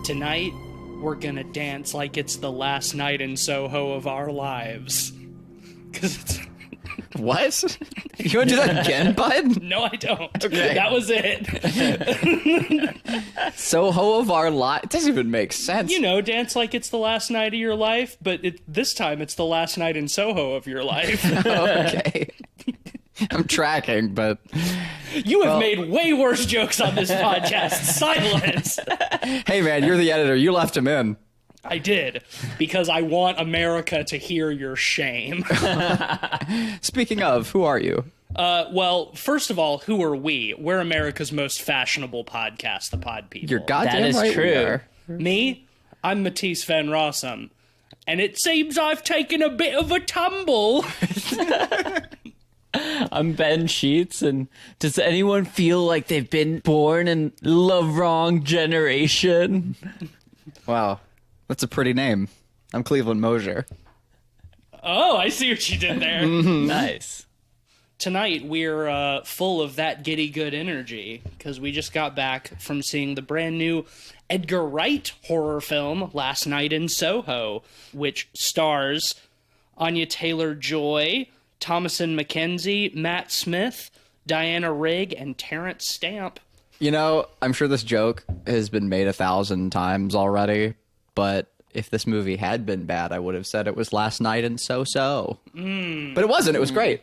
Tonight, we're gonna dance like it's the last night in Soho of our lives. 'Cause it's... What? You want to do that again, bud? No, I don't. Okay. That was it. Soho of our life. It doesn't even make sense. You know, dance like it's the last night of your life, but this time it's the last night in Soho of your life. Okay. I'm tracking, but... You have made way worse jokes on this podcast. Silence. Hey, man, you're the editor. You left him in. I did, because I want America to hear your shame. Speaking of, who are you? Well, first of all, who are we? We're America's most fashionable podcast, The Pod People. You're goddamn That is right true. we are. Me? I'm Matisse Van Rossum. And it seems I've taken a bit of a tumble. I'm Ben Sheets, and does anyone feel like they've been born in the wrong generation? Wow. That's a pretty name. I'm Cleveland Mosier. Oh, I see what you did there. Nice. Tonight, we're full of that giddy good energy, because we just got back from seeing the brand new Edgar Wright horror film, Last Night in Soho, which stars Anya Taylor-Joy, Thomasin McKenzie, Matt Smith, Diana Rigg, and Terrence Stamp. You know, I'm sure this joke has been made 1,000 times already, but if this movie had been bad, I would have said it was Last Night in So-So. But it wasn't. It was great.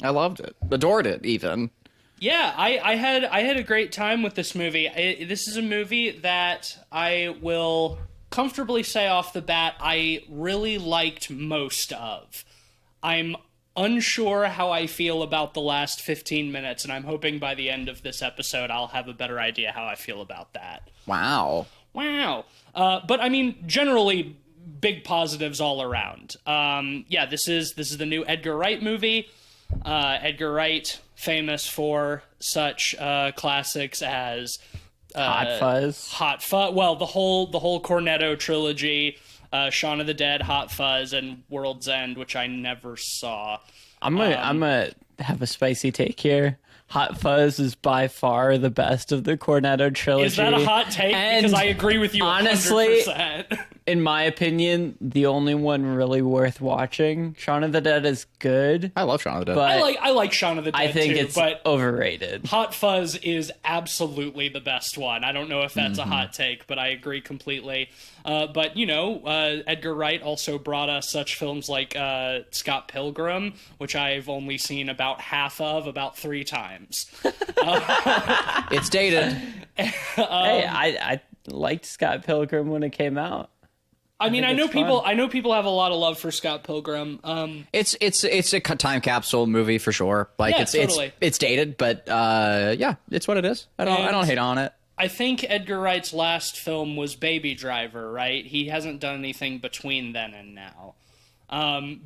I loved it. Adored it, even. Yeah, I had a great time with this movie. This is a movie that I will comfortably say off the bat I really liked most of. I'm unsure how I feel about the last 15 minutes, and I'm hoping by the end of this episode I'll have a better idea how I feel about that. Wow. Wow. But I mean, generally, big positives all around. Yeah, this is the new Edgar Wright movie. Edgar Wright, famous for such classics as Hot Fuzz. Well, the whole Cornetto trilogy, Shaun of the Dead, Hot Fuzz, and World's End, which I never saw. I'm gonna have a spicy take here. Hot Fuzz is by far the best of the Cornetto trilogy. Is that a hot take? And because I agree with you 100%. honestly, in my opinion, the only one really worth watching. Shaun of the Dead is good. I love Shaun of the Dead. But I like Shaun of the Dead I think too, it's but overrated. Hot Fuzz is absolutely the best one. I don't know if that's a hot take, but I agree completely. But, you know, Edgar Wright also brought us such films like Scott Pilgrim, which I've only seen about half of about 3 times. It's dated. Hey, I liked Scott Pilgrim when it came out. I mean, I know it's fun. people have a lot of love for Scott Pilgrim. It's a time capsule movie for sure. Like Yeah, totally. it's dated, but yeah, it's what it is. I don't hate on it. I think Edgar Wright's last film was Baby Driver, right? He hasn't done anything between then and now.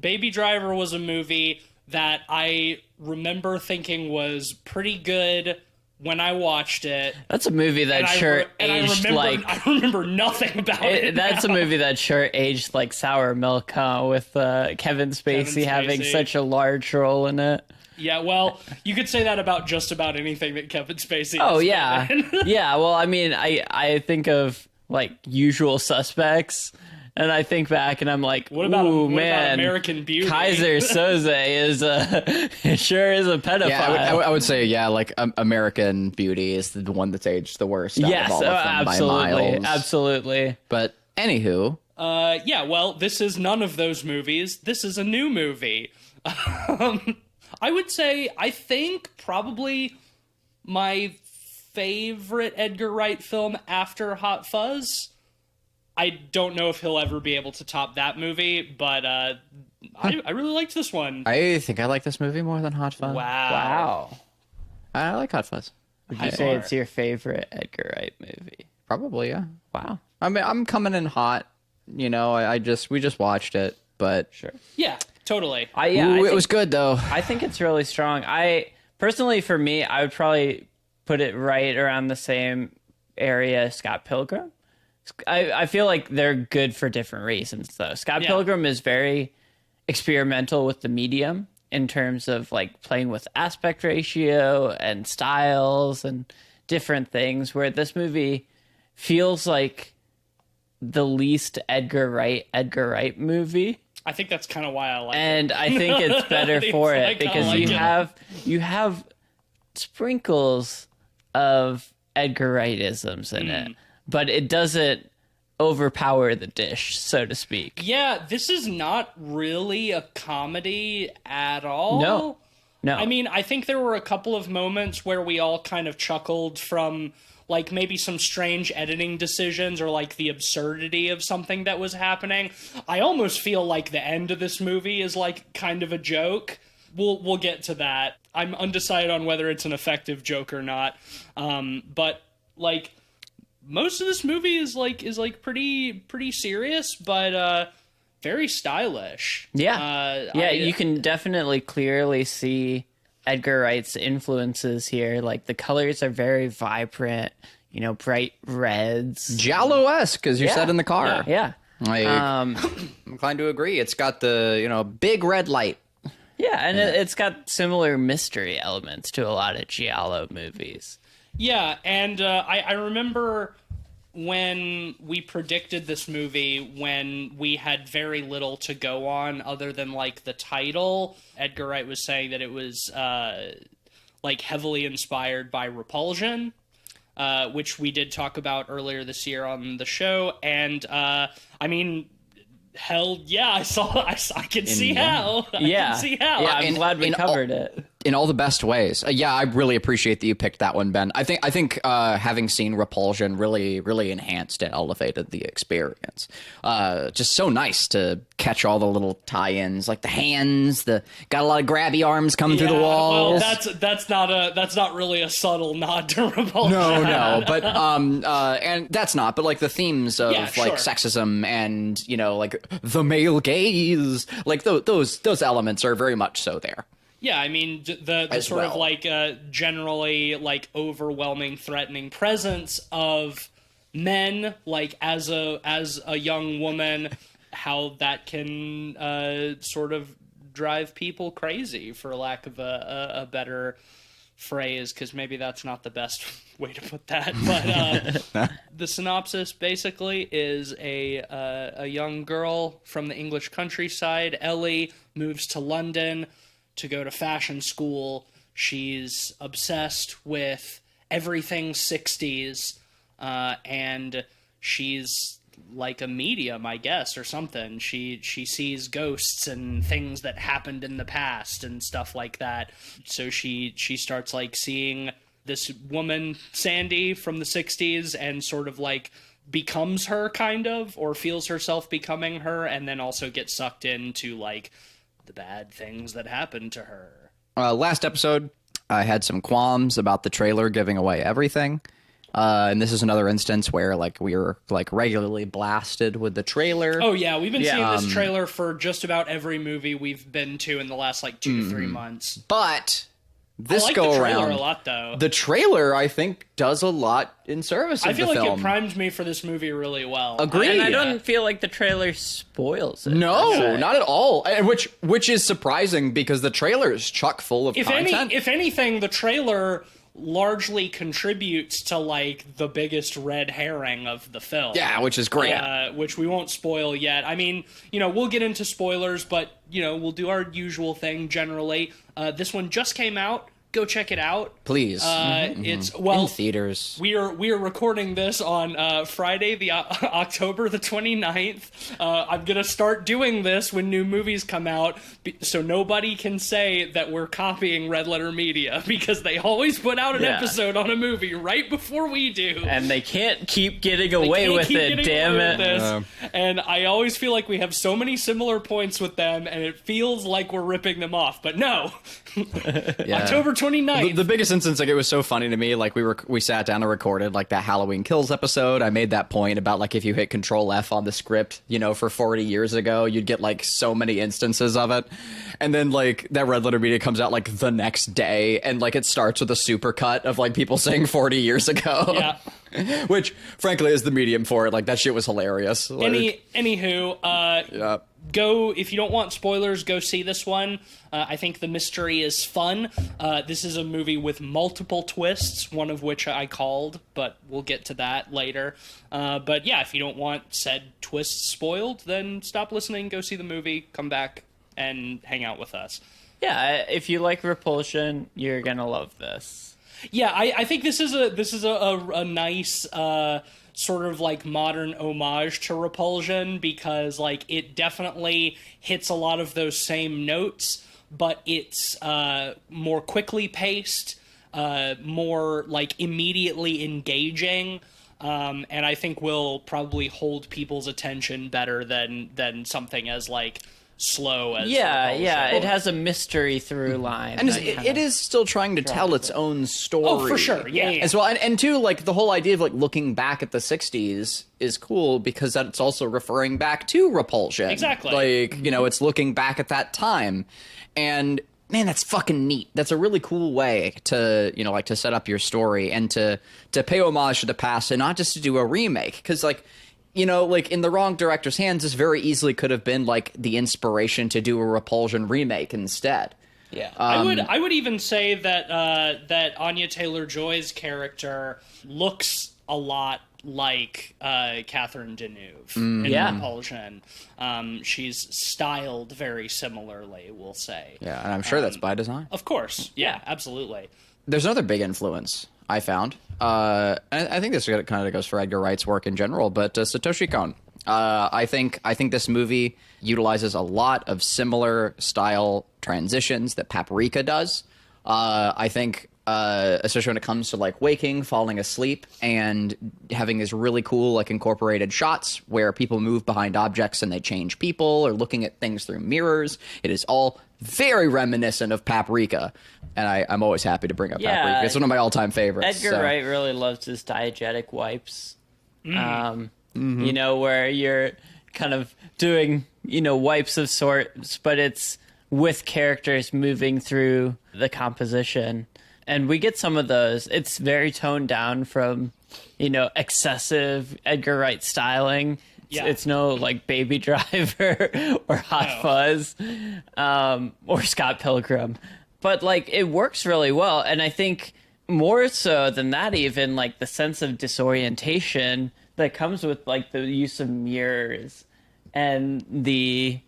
Baby Driver was a movie that I remember thinking was pretty good when I watched it. That's a movie that aged like... I remember nothing about it. That's a movie that sure aged like sour milk, huh? With Kevin Spacey having such a large role in it. Yeah, well, you could say that about just about anything that Kevin Spacey Oh, has yeah. been in. Yeah, well, I mean, I think of, like, Usual Suspects, and I think back, and I'm like, What about man, American Beauty? Kaiser Soze sure is a pedophile. Yeah, I would say, yeah, like American Beauty is the one that's aged the worst out Yes, of all of them absolutely, by miles. absolutely. But anywho, Yeah, well, this is none of those movies. This is a new movie. I would say, I think probably my favorite Edgar Wright film after Hot Fuzz. I don't know if he'll ever be able to top that movie, but I really liked this one. I think I like this movie more than Hot Fuzz. Wow. I like Hot Fuzz. Would you say it's your favorite Edgar Wright movie? Probably, yeah. Wow. I mean, I'm coming in hot. You know, we just watched it, but Sure. Yeah, totally. it was good though. I think it's really strong. Personally, for me, I would probably put it right around the same area as Scott Pilgrim. I feel like they're good for different reasons, though. Scott Pilgrim is very experimental with the medium in terms of like playing with aspect ratio and styles and different things, where this movie feels like the least Edgar Wright movie. I think that's kind of why I like it. And I think it's better for it because you have sprinkles of Edgar Wright-isms in it, but it doesn't overpower the dish, so to speak. Yeah, this is not really a comedy at all. No. I mean, I think there were a couple of moments where we all kind of chuckled from, like, maybe some strange editing decisions or, like, the absurdity of something that was happening. I almost feel like the end of this movie is, like, kind of a joke. We'll get to that. I'm undecided on whether it's an effective joke or not. But, like, most of this movie is pretty serious, but very stylish. Yeah. You can definitely clearly see Edgar Wright's influences here. Like, the colors are very vibrant, bright reds. Giallo-esque, as you said in the car. Yeah. I'm inclined to agree. It's got the, big red light. Yeah, and it's got similar mystery elements to a lot of Giallo movies. Yeah, and I remember when we predicted this movie, when we had very little to go on other than, like, the title. Edgar Wright was saying that it was, heavily inspired by Repulsion, which we did talk about earlier this year on the show. And, I mean, hell yeah, I can see how. Yeah. Can see how. Yeah, I'm glad we covered it. In all the best ways. Yeah, I really appreciate that you picked that one, Ben. I think having seen Repulsion really, really enhanced and elevated the experience. Just so nice to catch all the little tie-ins, like the hands, got a lot of grabby arms coming through the walls. Well, that's not really a subtle nod to Repulsion. No, but and that's not. But like the themes of sure. sexism and like the male gaze, like those elements are very much so there. Yeah, I mean, the sort of, like, generally, like, overwhelming, threatening presence of men, like, as a young woman, how that can sort of drive people crazy, for lack of a better phrase, because maybe that's not the best way to put that. But the synopsis, basically, is a young girl from the English countryside, Ellie, moves to London to go to fashion school. She's obsessed with everything 60s, and she's like a medium, I guess, or something. She sees ghosts and things that happened in the past and stuff like that. So she starts, like, seeing this woman, Sandy, from the 60s, and sort of, like, becomes her, kind of, or feels herself becoming her, and then also gets sucked into, like, the bad things that happened to her. Last episode, I had some qualms about the trailer giving away everything. And this is another instance where, like, we were, like, regularly blasted with the trailer. Oh, yeah. We've been seeing this trailer for just about every movie we've been to in the last, like, 2 to 3 months. But this I like go the around, trailer a lot, though. The trailer, I think, does a lot in service of the film. I feel like it primed me for this movie really well. Agreed. And I don't feel like the trailer spoils it. No, not at all. And which is surprising because the trailer is chock full of content. If anything, the trailer largely contributes to, like, the biggest red herring of the film. Yeah, which is great. Which we won't spoil yet. I mean, we'll get into spoilers, but, we'll do our usual thing generally. This one just came out. Go check it out, please. It's in theaters. We are recording this on Friday, the October the 29th. I'm gonna start doing this when new movies come out, so nobody can say that we're copying Red Letter Media, because they always put out an episode on a movie right before we do, and they can't keep getting away with it. Damn it! And I always feel like we have so many similar points with them, and it feels like we're ripping them off. But no, October 29th. The biggest instance, like, it was so funny to me. Like, we sat down and recorded, like, that Halloween Kills episode. I made that point about, like, if you hit Control F on the script, for 40 years ago, you'd get, like, so many instances of it. And then, like, that Red Letter Media comes out, like, the next day, and, like, it starts with a supercut of, like, people saying 40 years ago. Yeah. Which, frankly, is the medium for it. Like, that shit was hilarious. Anywho, go, if you don't want spoilers, go see this one. I think the mystery is fun. This is a movie with multiple twists, one of which I called, but we'll get to that later. But yeah, if you don't want said twists spoiled, then stop listening, go see the movie, come back, and hang out with us. Yeah, if you like Repulsion, you're gonna love this. Yeah, I think this is a nice sort of like modern homage to Repulsion, because like it definitely hits a lot of those same notes, but it's more quickly paced, more like immediately engaging, and I think will probably hold people's attention better than something as like slow as Repulsion. It has a mystery through line, and it is still trying to tell its own story. Oh, for sure, yeah. As well, and too, like the whole idea of like looking back at the '60s is cool because that's also referring back to Repulsion. Exactly. Like, you know, it's looking back at that time, and man, that's fucking neat. That's a really cool way to, you know, like to set up your story and to pay homage to the past and not just to do a remake, because like, you know, like in the wrong director's hands, this very easily could have been like the inspiration to do a Repulsion remake instead. Yeah, I would even say that that Anya Taylor-Joy's character looks a lot like Catherine Deneuve in Repulsion. She's styled very similarly, we'll say. Yeah, and I'm sure that's by design. Of course, yeah, absolutely. There's another big influence I found. And I think this kind of goes for Edgar Wright's work in general, but Satoshi Kon. I think this movie utilizes a lot of similar style transitions that Paprika does. I think, especially when it comes to like waking, falling asleep, and having these really cool like incorporated shots where people move behind objects and they change people, or looking at things through mirrors. It is all very reminiscent of Paprika, and I'm always happy to bring up Paprika. It's one of my all-time favorites. Edgar Wright really loves his diegetic wipes. You know, where you're kind of doing, you know, wipes of sorts, but it's with characters moving through the composition. And we get some of those. It's very toned down from, you know, excessive Edgar Wright styling. Yeah. It's no like Baby Driver or Hot Fuzz or Scott Pilgrim. But like it works really well. And I think more so than that, even like the sense of disorientation that comes with like the use of mirrors and the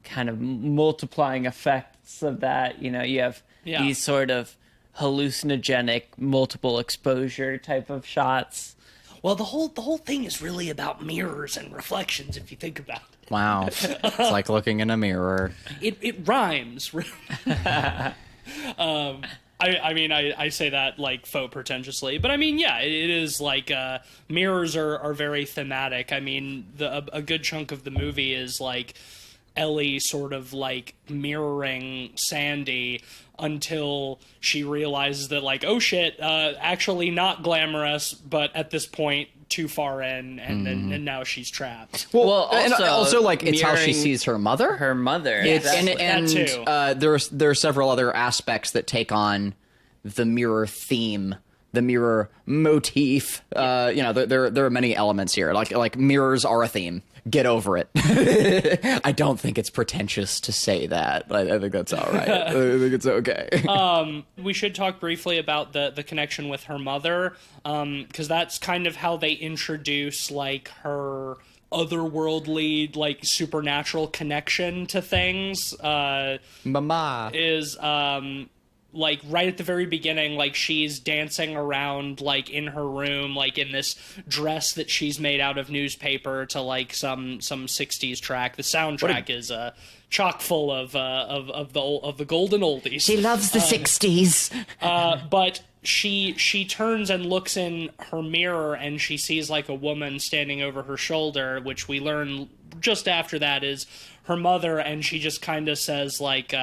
kind of multiplying effects of that. You know, you have these sort of hallucinogenic multiple exposure type of shots. Well, the whole thing is really about mirrors and reflections, if you think about it. Wow. It's like looking in a mirror. It rhymes. I mean, I say that like faux pretentiously, but I mean, yeah, it is like mirrors are very thematic. I mean, a good chunk of the movie is like Ellie sort of like mirroring Sandy until she realizes that like, oh shit, actually not glamorous, but at this point too far in, and now she's trapped. Well, and also like it's how she sees her mother. Her mother, and that too. There are several other aspects that take on the mirror theme, the mirror motif. You know, there are many elements here. Like mirrors are a theme. Get over it. I don't think it's pretentious to say that. I think that's all right. I think it's okay. We should talk briefly about the connection with her mother, because that's kind of how they introduce like her otherworldly, like supernatural connection to things. Mama is like right at the very beginning, like she's dancing around like in her room, like in this dress that she's made out of newspaper to like some 60s track. The soundtrack is chock full of the golden oldies. She loves the 60s. But she turns and looks in her mirror and she sees like a woman standing over her shoulder, which we learn just after that is her mother, and she just kind of says like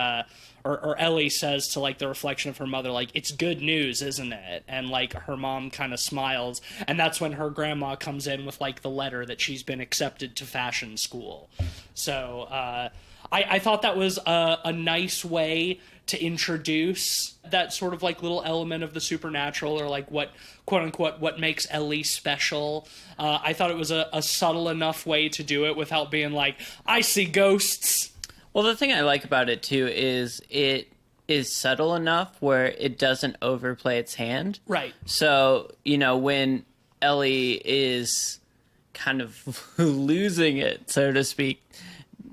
or Ellie says to like the reflection of her mother, like, it's good news, isn't it? And like her mom kind of smiles, and that's when her grandma comes in with like the letter that she's been accepted to fashion school. So I thought that was a nice way to introduce that sort of like little element of the supernatural, or like what, quote unquote, what makes Ellie special. I thought it was a subtle enough way to do it without being like, I see ghosts. Well, the thing I like about it too is it is subtle enough where it doesn't overplay its hand. Right. So, when Ellie is kind of losing it, so to speak,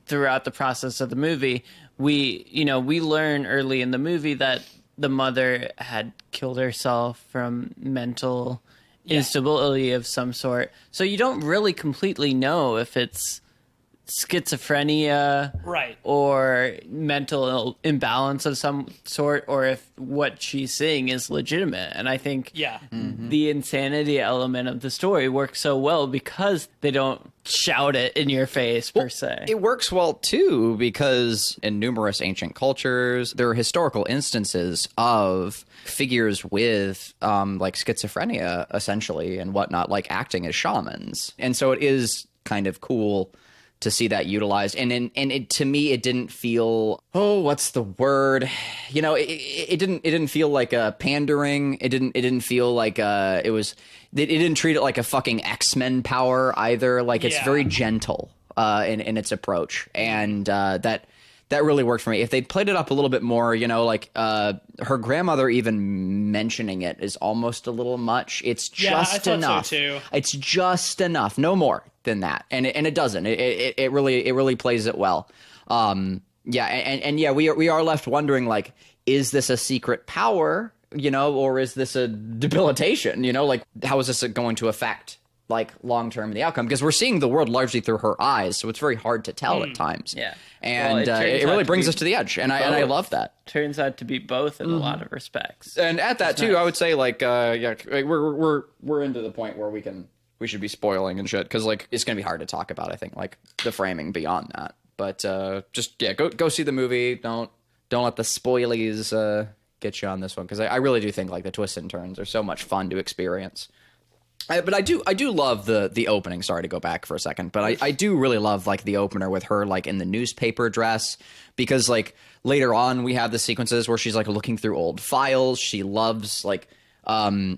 throughout the process of the movie, we learn early in the movie that the mother had killed herself from mental instability of some sort. So you don't really completely know if it's schizophrenia, right, or mental imbalance of some sort, or if what she's seeing is legitimate. And I think the insanity element of the story works so well because they don't shout it in your face per se. It works well too because in numerous ancient cultures there are historical instances of figures with like schizophrenia essentially and whatnot, like acting as shamans. And so it is kind of cool to see that utilized, and to me, it didn't feel, what's the word? It didn't feel like a pandering. It didn't feel like it didn't treat it like a fucking X-Men power either. Like it's very gentle in its approach, and that really worked for me. If they'd played it up a little bit more, like her grandmother even mentioning it is almost a little much. It's just enough. So too. It's just enough, no more than that, and it doesn't. It really plays it well. We are left wondering, like, is this a secret power, or is this a debilitation? Like, how is this going to affect, like, long term the outcome? Because we're seeing the world largely through her eyes, so it's very hard to tell at times. Yeah, and it really brings us to the edge, and I love that. Turns out to be both in a lot of respects. And at that too, nice. I would say like we're into the point where we should be spoiling and shit, because like it's gonna be hard to talk about. I think like the framing beyond that, but go see the movie. Don't let the spoilies get you on this one, because I really do think like the twists and turns are so much fun to experience. But I do love the opening. Sorry to go back for a second, but I do really love like the opener with her like in the newspaper dress, because like later on we have the sequences where she's like looking through old files. She loves like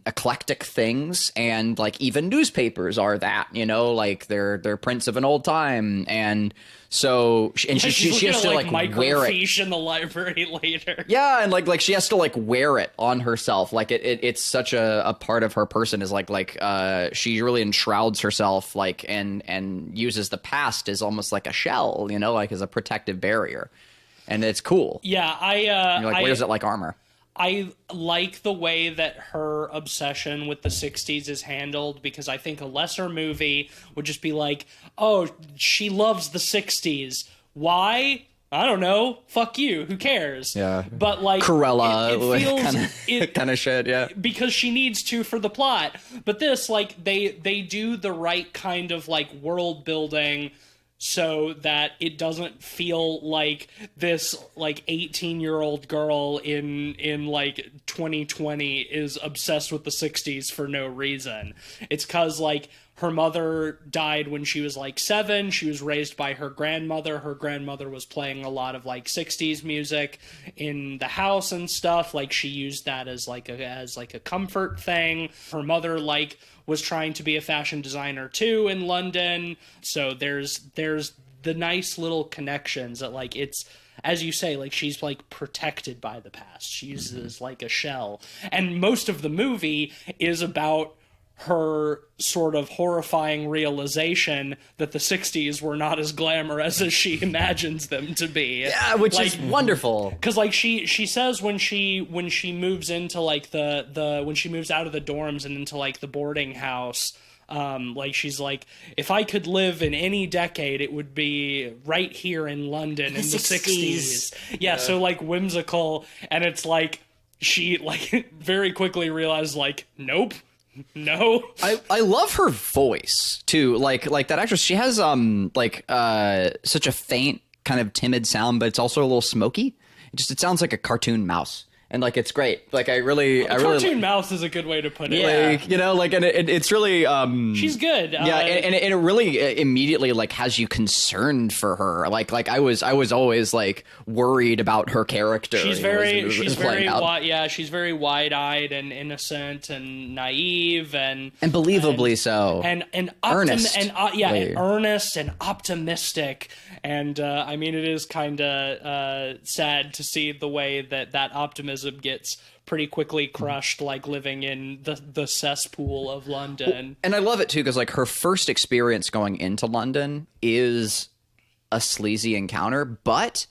eclectic things, and like even newspapers are that, like they're prints of an old time, and so she has to like wear it in the library later. Yeah, and like she has to like wear it on herself. Like it's such a part of her person, is like she really enshrouds herself, like and uses the past as almost like a shell, like as a protective barrier, and it's cool. Yeah, wears it like armor. I like the way that her obsession with the 60s is handled, because I think a lesser movie would just be like, oh, she loves the 60s. Why? I don't know. Fuck you. Who cares? Yeah. But like Cruella, it feels kind of shit, yeah. Because she needs to for the plot. But this, like, they do the right kind of like world building, so that it doesn't feel like this like 18-year-old girl in like 2020 is obsessed with the 60s for no reason. It's because like her mother died when she was like 7. She was raised by her grandmother. Her grandmother was playing a lot of like 60s music in the house and stuff. Like she used that as like a comfort thing. Her mother like was trying to be a fashion designer too in London. So there's the nice little connections that like it's, as you say, like she's like protected by the past. She uses like a shell. And most of the movie is about her sort of horrifying realization that the 60s were not as glamorous as she imagines them to be. Yeah, which is wonderful. Because like she says when she moves into like the when she moves out of the dorms and into like the boarding house, like she's like, if I could live in any decade, it would be right here in London in the 60s. Yeah, so like whimsical, and it's like she like very quickly realized like, nope. No. I love her voice too. Like that actress, she has such a faint kind of timid sound, but it's also a little smoky. It sounds like a cartoon mouse. and like it's great. Like I really Cartoon mouth is a good way to put it. Yeah. like, you know, like, and it's really She's good. yeah, and it really immediately like has you concerned for her. Like I was always like worried about her character. She's you know, as it was she's playing very out. she's very wide-eyed and innocent and naive and Believably so. and Earnest. and earnest and optimistic. And I mean, it is kind of sad to see the way that optimism gets pretty quickly crushed, like living in the cesspool of London. And I love it too because like her first experience going into London is a sleazy encounter, but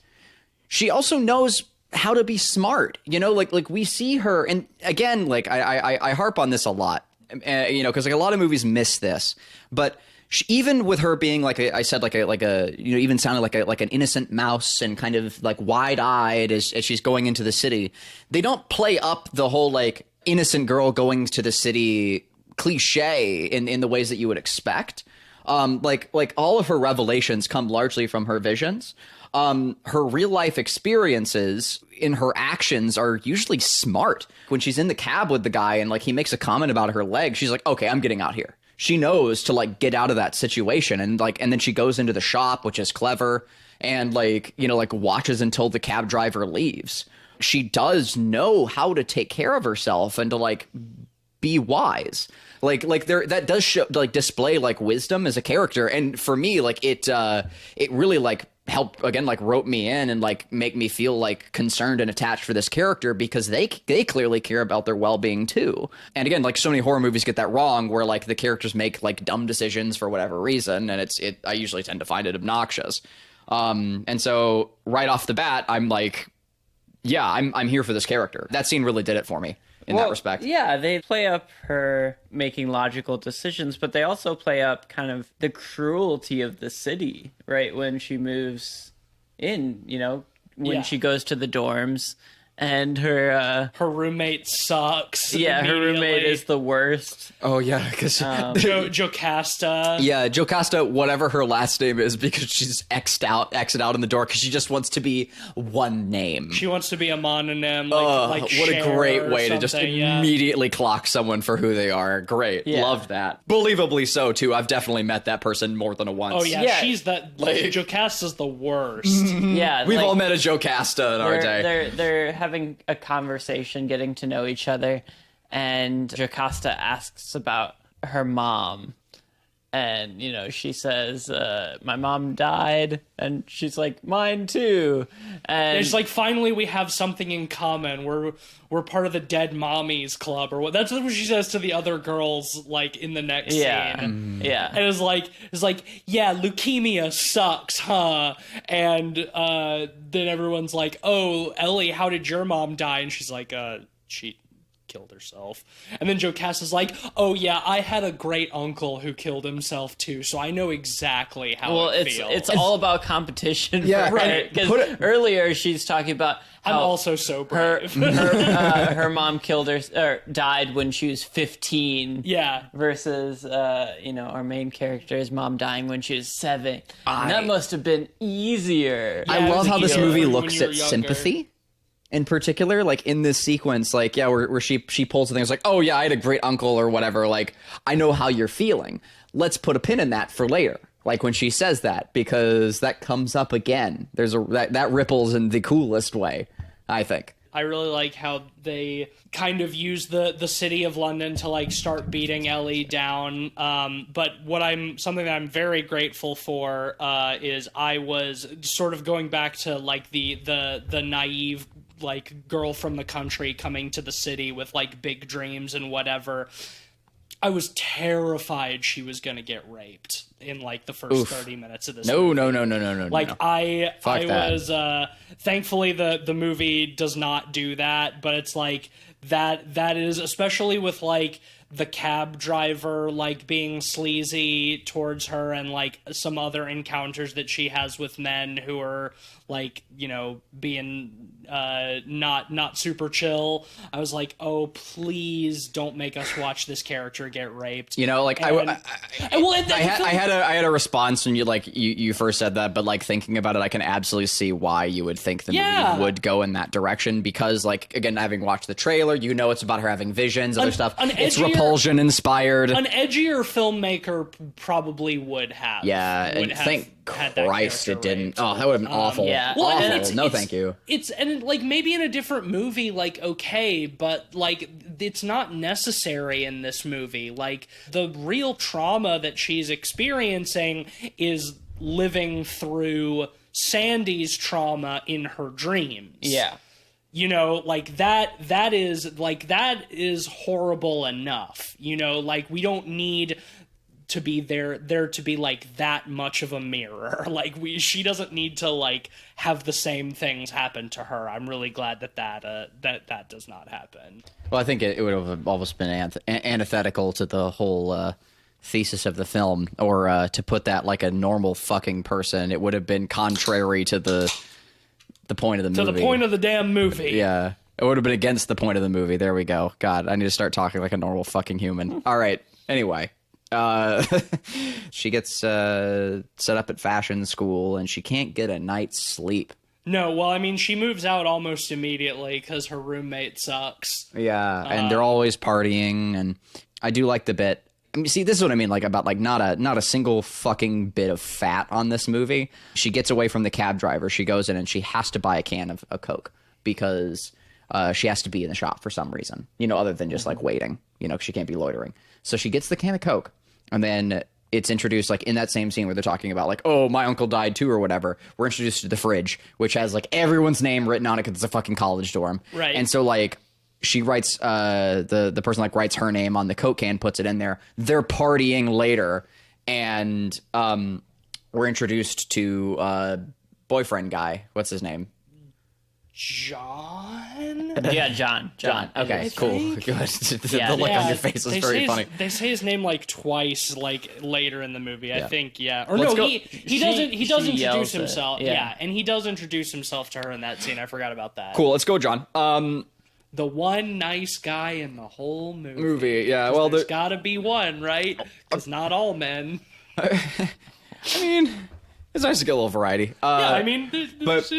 she also knows how to be smart. You know, like we see her, and again, like I harp on this a lot, you know, because like a lot of movies miss this, but. Even with her being like I said, like a you know, even sounding like an innocent mouse and kind of like wide-eyed as she's going into the city, they don't play up the whole like innocent girl going to the city cliche in the ways that you would expect. Like all of her revelations come largely from her visions. Her real life experiences in her actions are usually smart. When she's in the cab with the guy and like he makes a comment about her leg, she's like, okay, I'm getting out here. She knows to like get out of that situation, and then she goes into the shop, which is clever, and like, you know, like watches until the cab driver leaves. She does know how to take care of herself and to like be wise. Like there, that does show, like display like wisdom as a character. And for me, like it really like helped, again, like rope me in and like make me feel like concerned and attached for this character because they clearly care about their well-being too. And again, like so many horror movies get that wrong where like the characters make like dumb decisions for whatever reason. And I usually tend to find it obnoxious. And so right off the bat, I'm like, yeah, I'm here for this character. That scene really did it for me in that respect. Yeah, they play up her making logical decisions, but they also play up kind of the cruelty of the city, right? When she moves in, you know, when she goes to the dorms and her roommate sucks. Yeah, her roommate is the worst. Oh yeah, because Jocasta. Yeah, Jocasta, whatever her last name is, because she's exit out in the door because she just wants to be one name. She wants to be a mononym. Like what a great way to just yeah. immediately clock someone for who they are. Great, loved that. Believably so too. I've definitely met that person more than once. Oh yeah, she's that. Like, Jocasta's the worst. Yeah, we've all met a Jocasta in our day. They're having a conversation, getting to know each other, and Jocasta asks about her mom, and you know, she says, my mom died, and she's like, mine too. And it's like, finally we have something in common. We're part of the dead mommies club, or what. That's what she says to the other girls, like in the next scene. Yeah. And it's like, yeah, leukemia sucks, huh? And then everyone's like, oh, Ellie, how did your mom die? And she's like, she killed herself. And then Jocasta's like, oh yeah, I had a great uncle who killed himself too, so I know exactly how it feels. It's all about competition. Yeah, right. Because earlier she's talking about how I'm also so brave. her mom died when she was 15. Yeah. Versus, you know, our main character's mom dying when she was 7. And that must have been easier. I love how this movie when looks you were at younger. sympathy. In particular, like in this sequence, like, yeah, where she pulls the thing, it's like, oh yeah, I had a great uncle or whatever. Like, I know how you're feeling. Let's put a pin in that for later. Like when she says that, because that comes up again. There's that ripples in the coolest way, I think. I really like how they kind of use the city of London to like start beating Ellie down. But something that I'm very grateful for is I was sort of going back to like the naive like girl from the country coming to the city with like big dreams and whatever. I was terrified she was going to get raped in like the first 30 minutes of this movie. No. Like no. I that. was thankfully the movie does not do that, but it's like that is, especially with like the cab driver like being sleazy towards her, and like some other encounters that she has with men who are like, you know, being not super chill. I was like, oh, please don't make us watch this character get raped. You know, like I had a response when you first said that, but like thinking about it, I can absolutely see why you would think the movie would go in that direction, because like, again, having watched the trailer, you know, it's about her having visions, other stuff. It's Repulsion inspired. An edgier filmmaker probably would have. Yeah, and thank Christ it didn't. Raped. Oh, that would have been awful. Yeah. Well, awful. and No, thank you. And like maybe in a different movie, like okay, but like it's not necessary in this movie. Like the real trauma that she's experiencing is living through Sandy's trauma in her dreams. Yeah. You know, like that is horrible enough. You know, like we don't need to be there to be like that much of a mirror. Like she doesn't need to like have the same things happen to her. I'm really glad that does not happen. Well, I think it would have almost been antithetical to the whole thesis of the film, or to put that like a normal fucking person, it would have been contrary to the point of the movie. To the point of the damn movie. Yeah. It would have been against the point of the movie. There we go. God, I need to start talking like a normal fucking human. All right. Anyway. She gets set up at fashion school, and she can't get a night's sleep. No, well, I mean, she moves out almost immediately because her roommate sucks. Yeah, and they're always partying, and I do like the bit. I mean, see, this is what I mean, like about like not a single fucking bit of fat on this movie. She gets away from the cab driver. She goes in and she has to buy a can of Coke because she has to be in the shop for some reason, you know, other than just like waiting, you know, 'cause she can't be loitering. So she gets the can of Coke. And then it's introduced, like, in that same scene where they're talking about, like, oh, my uncle died too or whatever. We're introduced to the fridge, which has, like, everyone's name written on it because it's a fucking college dorm. Right. And so, like, she writes, the person, like, writes her name on the Coke can, puts it in there. They're partying later. And we're introduced to boyfriend guy. What's his name? John? Yeah, John. Okay, cool. think. Good. Yeah. The look on your face is very funny. They say his name like twice, like later in the movie. I think, yeah. Or Let's no, go- he does she yells introduce it. himself. Yeah. Yeah, and he does introduce himself to her in that scene. I forgot about that. Cool, let's go, John. The one nice guy in the whole movie. Yeah, well, There's gotta be one, right? Because not all men. I mean, it's nice to get a little variety. Yeah, I mean, but-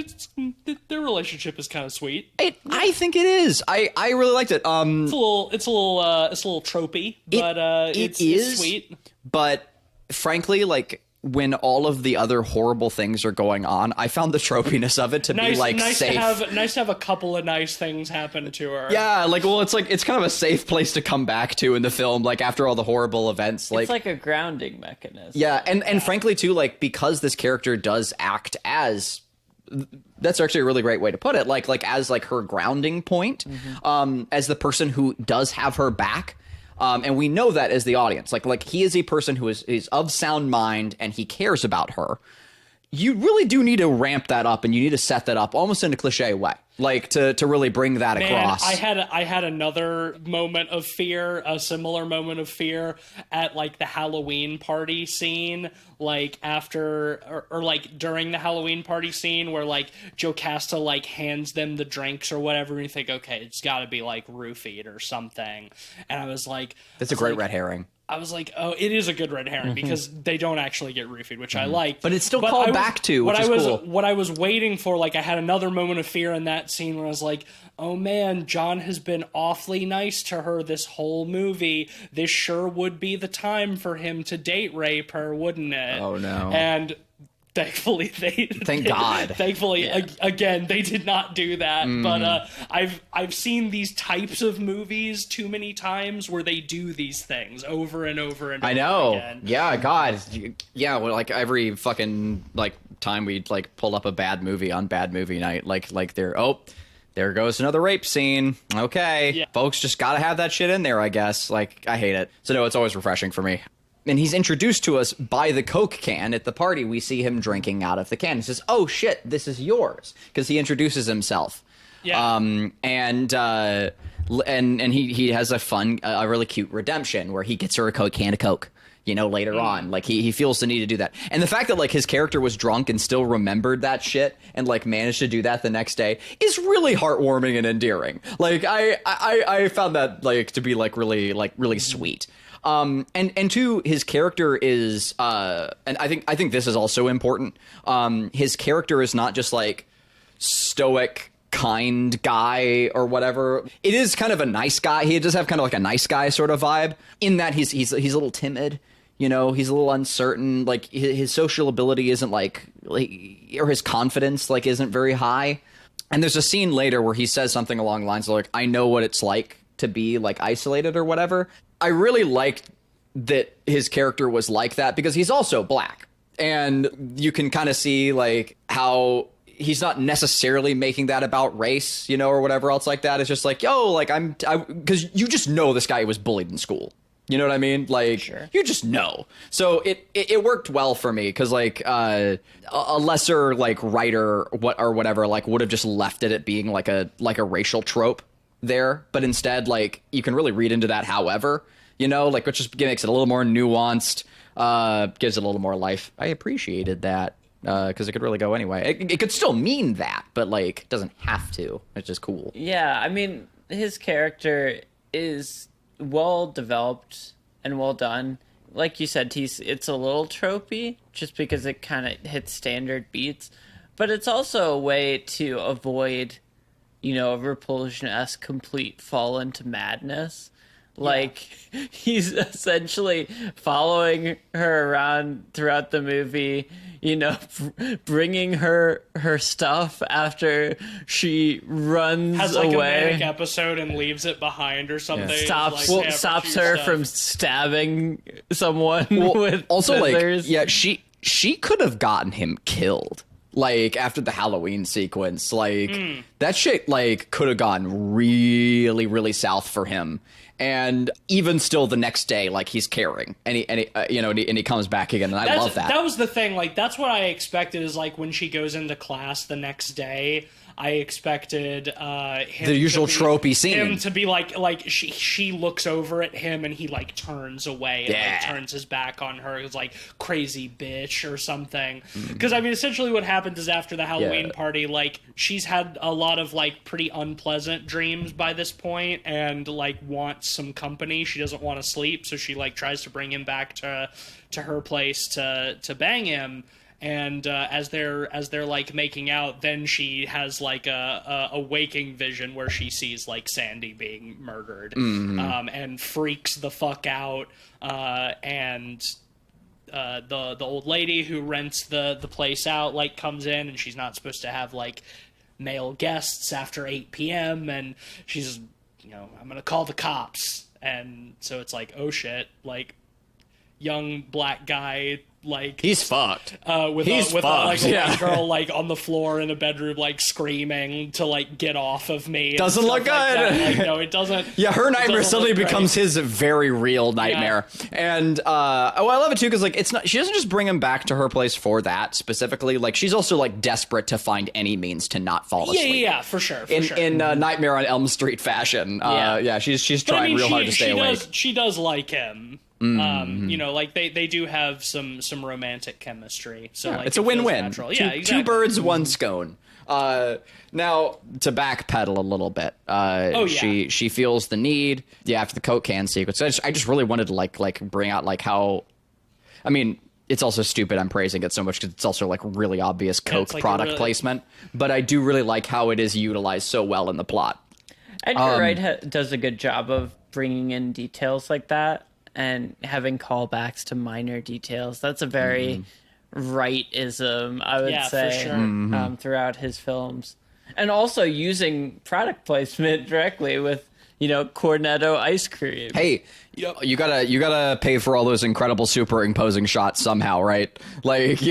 their relationship is kind of sweet. I think it is. I really liked it. It's a little tropey, but it's sweet. But frankly, like, when all of the other horrible things are going on, I found the tropiness of it to be like safe. Nice to have a couple of nice things happen to her. Yeah, like, well, it's kind of a safe place to come back to in the film, like after all the horrible events. Like, It's like a grounding mechanism. yeah, and frankly too, like, because this character does act as, that's actually a really great way to put it, like as like her grounding point, as the person who does have her back. And we know that as the audience, like he is a person who is of sound mind and he cares about her. You really do need to ramp that up, and you need to set that up almost in a cliche way, like to really bring that across. I had another moment of fear, a similar moment of fear at like the Halloween party scene, like after or like during the Halloween party scene where like Jocasta like hands them the drinks or whatever, and you think, okay, it's got to be like roofied or something, and I was like, That's a great red herring. I was like, oh, it is a good red herring because they don't actually get roofied, which I like. But it's still called back to, which is cool. What I was waiting for, like, I had another moment of fear in that scene where I was like, oh man, John has been awfully nice to her this whole movie. This sure would be the time for him to date rape her, wouldn't it? Oh no. And thankfully Thank God. Thankfully, again, they did not do that. But I've seen these types of movies too many times where they do these things over and over and over. I know. Again. Yeah, God. Yeah, well, like every fucking like time we'd like pull up a bad movie on bad movie night, like there goes another rape scene. Okay. Yeah. Folks just gotta have that shit in there, I guess. Like, I hate it. So no, it's always refreshing for me. And he's introduced to us by the Coke can at the party. We see him drinking out of the can. He says, oh shit, this is yours. Because he introduces himself. Yeah. and he has a really cute redemption where he gets her a can of Coke, later on. Like he feels the need to do that. And the fact that like his character was drunk and still remembered that shit and like managed to do that the next day is really heartwarming and endearing. Like I found that like to be really sweet. And two, his character is and I think this is also important. His character is not just like stoic kind guy or whatever. It is kind of a nice guy. He does have kind of like a nice guy sort of vibe in that he's a little timid, he's a little uncertain. Like his social ability isn't like or his confidence like isn't very high. And there's a scene later where he says something along the lines of like, I know what it's like to be like isolated or whatever. I really liked that his character was like that because he's also black. And you can kind of see like how he's not necessarily making that about race, or whatever else like that. It's just like, yo, like because you just know this guy was bullied in school. You know what I mean? Like, sure. You just know. So it worked well for me because like a lesser like writer or whatever like would have just left it at being like a racial trope there, but instead like you can really read into that. However, like which just makes it a little more nuanced, gives it a little more life. I appreciated that. Because it could really go anyway. It could still mean that, but like it doesn't have to. It's just cool. Yeah, I mean, his character is well developed and well done. Like you said, it's a little tropey just because it kind of hits standard beats, but it's also a way to avoid, a Repulsion-esque complete fall into madness. Like, he's essentially following her around throughout the movie, bringing her stuff after she runs has like away. A manic episode and leaves it behind or something. Yeah. Stops her stuff from stabbing someone with also scissors. Like, yeah, she could have gotten him killed. Like, after the Halloween sequence, like, that shit, like, could have gone really, really south for him. And even still the next day, like, he's caring. And he comes back again, and I love that. That was the thing. Like, that's what I expected is, like, when she goes into class the next day, I expected him the usual tropey scene. Him to be like she looks over at him and he like turns away and like turns his back on her. It's like crazy bitch or something. Because I mean, essentially what happens is after the Halloween party, like she's had a lot of like pretty unpleasant dreams by this point and like wants some company. She doesn't want to sleep, so she like tries to bring him back to her place to bang him. And as they're like making out, then she has like a waking vision where she sees like Sandy being murdered, and freaks the fuck out. And the old lady who rents the place out like comes in, and she's not supposed to have like male guests after 8 p.m. And she's I'm gonna call the cops. And so it's like, oh shit, like young black guy. Like he's fucked. With a girl like on the floor in a bedroom like screaming to like get off of me. Doesn't look good. Like, no, it doesn't. Yeah, her nightmare suddenly becomes his very real nightmare. Yeah. And I love it too because like it's not. She doesn't just bring him back to her place for that specifically. Like she's also like desperate to find any means to not fall asleep. Yeah, for sure. In Nightmare on Elm Street fashion. She's trying real hard to stay awake. She does like him. Like they do have some romantic chemistry. So like it's a win-win. Exactly. Two birds, one scone. Now to backpedal a little bit. She feels the need. Yeah, after the Coke can sequence. I just really wanted to like bring out like how. I mean, it's also stupid. I'm praising it so much because it's also like really obvious Coke product placement. But I do really like how it is utilized so well in the plot. Edgar Wright does a good job of bringing in details like that. And having callbacks to minor details. That's a very Wright-ism, I would say, for sure. Throughout his films. And also using product placement directly with, Cornetto ice cream. Hey, you gotta pay for all those incredible superimposing shots somehow, right? Like,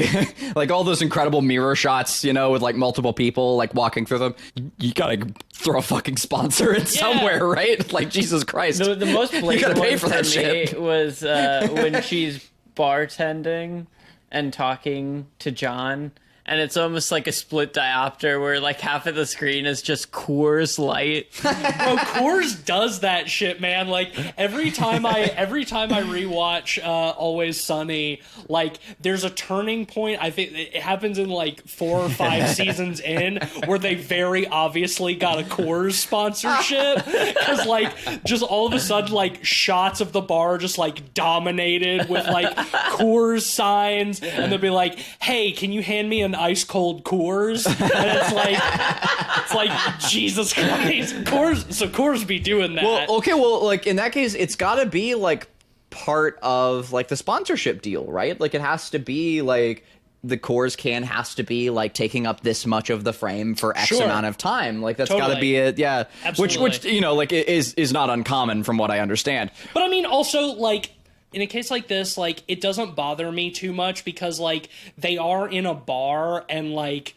like all those incredible mirror shots, with like multiple people like walking through them. You gotta throw a fucking sponsor in somewhere, right? Like Jesus Christ. The most blatant one for me was when she's bartending and talking to John. and it's almost like a split diopter where like half of the screen is just Coors Light. Bro, Coors does that shit, man. Like every time I rewatch Always Sunny, like there's a turning point. I think it happens in like 4 or 5 seasons in where they very obviously got a Coors sponsorship, because like just all of a sudden like shots of the bar just like dominated with like Coors signs, and they'll be like, "Hey, can you hand me an ice cold Coors?" And it's like Jesus Christ, Coors. So Coors be doing that. Well, okay, well, like in that case, it's got to be like part of like the sponsorship deal, right? Like it has to be like the Coors can has to be like taking up this much of the frame for X Sure. amount of time. Like that's Totally. got to be it, yeah. Absolutely. Which you know like is not uncommon from what I understand. But I mean, also, like, in a case like this, like, it doesn't bother me too much because, like, they are in a bar and, like...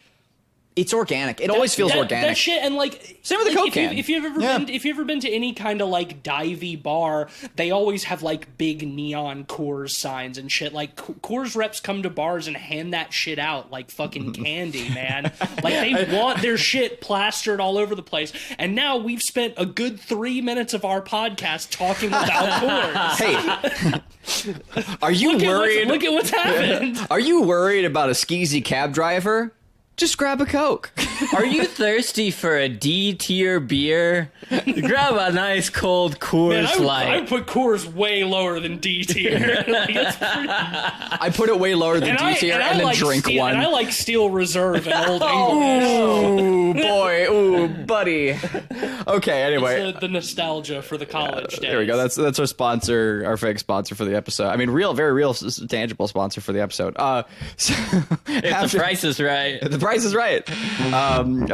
It's organic. It always feels organic. That shit, and, like... Same with the like, Coke can. If you've ever been to any kind of, like, divey bar, they always have, like, big neon Coors signs and shit. Like, Coors reps come to bars and hand that shit out like fucking candy, man. Like, they want their shit plastered all over the place. And now we've spent a good 3 minutes of our podcast talking about Coors. Hey, are you worried? Look at what's happened. Are you worried about a skeezy cab driver? Just grab a Coke. Are you thirsty for a D tier beer? Grab a nice cold Coors Man, Light. I would put Coors way lower than D tier. Like, it's pretty... I put it way lower than D tier and then like drink Steel, one. And I like Steel Reserve and Old English. Ooh, boy. Ooh, buddy. Okay, anyway. It's the nostalgia for the college days. There we go. That's our sponsor, our fake sponsor for the episode. I mean, very real, tangible sponsor for the episode. So If the price is right. The price is right. And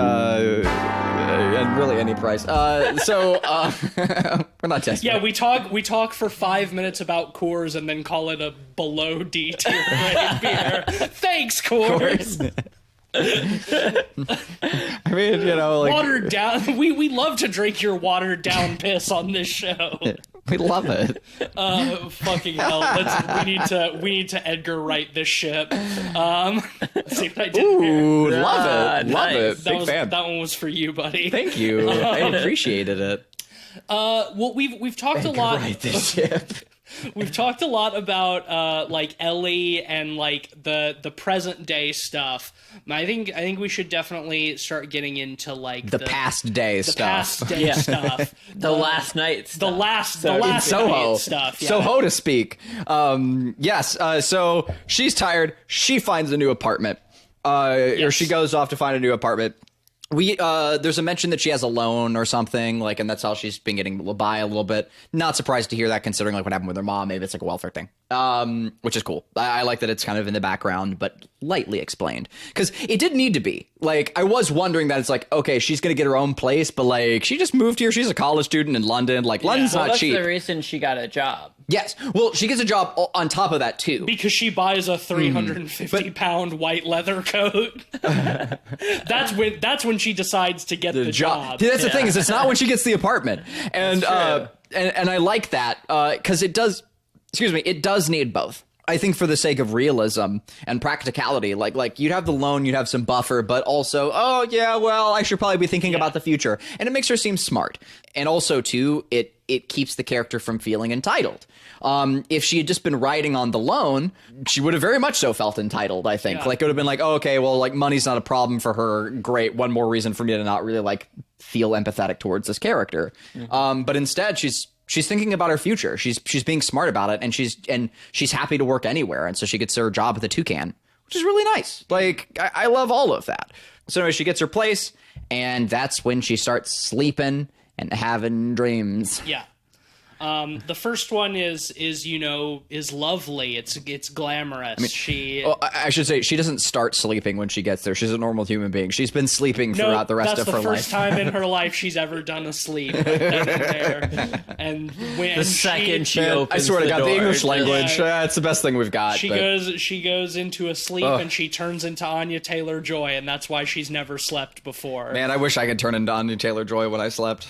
really any price. We're not testing. Yeah, we talk for 5 minutes about Coors and then call it a below D tier grade beer. Thanks, Coors. I mean, you know, like Watered down. We love to drink your watered down piss on this show. we love it. Fucking hell. We need to Edgar Wright this ship. See what I did here? Ooh, love it. Nice. Love it. Big fan. That one was for you, buddy. Thank you. I appreciated it. Well, we've talked a lot. Right, this ship. We've talked a lot about like Ellie and like the present day stuff. I think we should definitely start getting into like The past day the stuff. past day stuff. The last night stuff. The last In Soho. night stuff. Yeah. Soho to speak. Yes. So she's tired. She finds a new apartment. Or she goes off to find a new apartment. There's a mention that she has a loan or something, like, and that's how she's been getting by a little bit. Not surprised to hear that, considering like what happened with her mom. Maybe it's like a welfare thing, which is cool. I like that it's kind of in the background, but lightly explained, because it didn't need to be. Like, I was wondering that it's like, okay, she's gonna get her own place, but like, she just moved here. She's a college student in London. Like, London's Well, not that's cheap. the reason she got a job. Yes. Well, she gets a job on top of that too. Because she buys a 350-pound white leather coat. That's when she decides to get the job. See, that's the thing, is it's not when she gets the apartment. And and I like that because it does need both. I think for the sake of realism and practicality, like you'd have the loan, you'd have some buffer, but also, oh yeah, well, I should probably be thinking about the future. And it makes her seem smart. And also too, it keeps the character from feeling entitled. If she had just been riding on the loan, she would have very much so felt entitled, I think. Yeah. Like, it would have been like, oh, okay, well, like, money's not a problem for her. Great. One more reason for me to not really, like, feel empathetic towards this character. Mm-hmm. But instead, she's thinking about her future. She's being smart about it, and she's happy to work anywhere. And so she gets her job at the Toucan, which is really nice. Like, I love all of that. So anyway, she gets her place, and that's when she starts sleeping and having dreams. Yeah. The first one is lovely. It's glamorous. I should say, she doesn't start sleeping when she gets there. She's a normal human being. She's been sleeping throughout the rest of her life. That's the first time in her life she's ever done a sleep. Right then and there. And when The second she opens I swear to God, the door, English just- language, it's the best thing we've got. she goes into a sleep and she turns into Anya Taylor-Joy, and that's why she's never slept before. Man, I wish I could turn into Anya Taylor-Joy when I slept.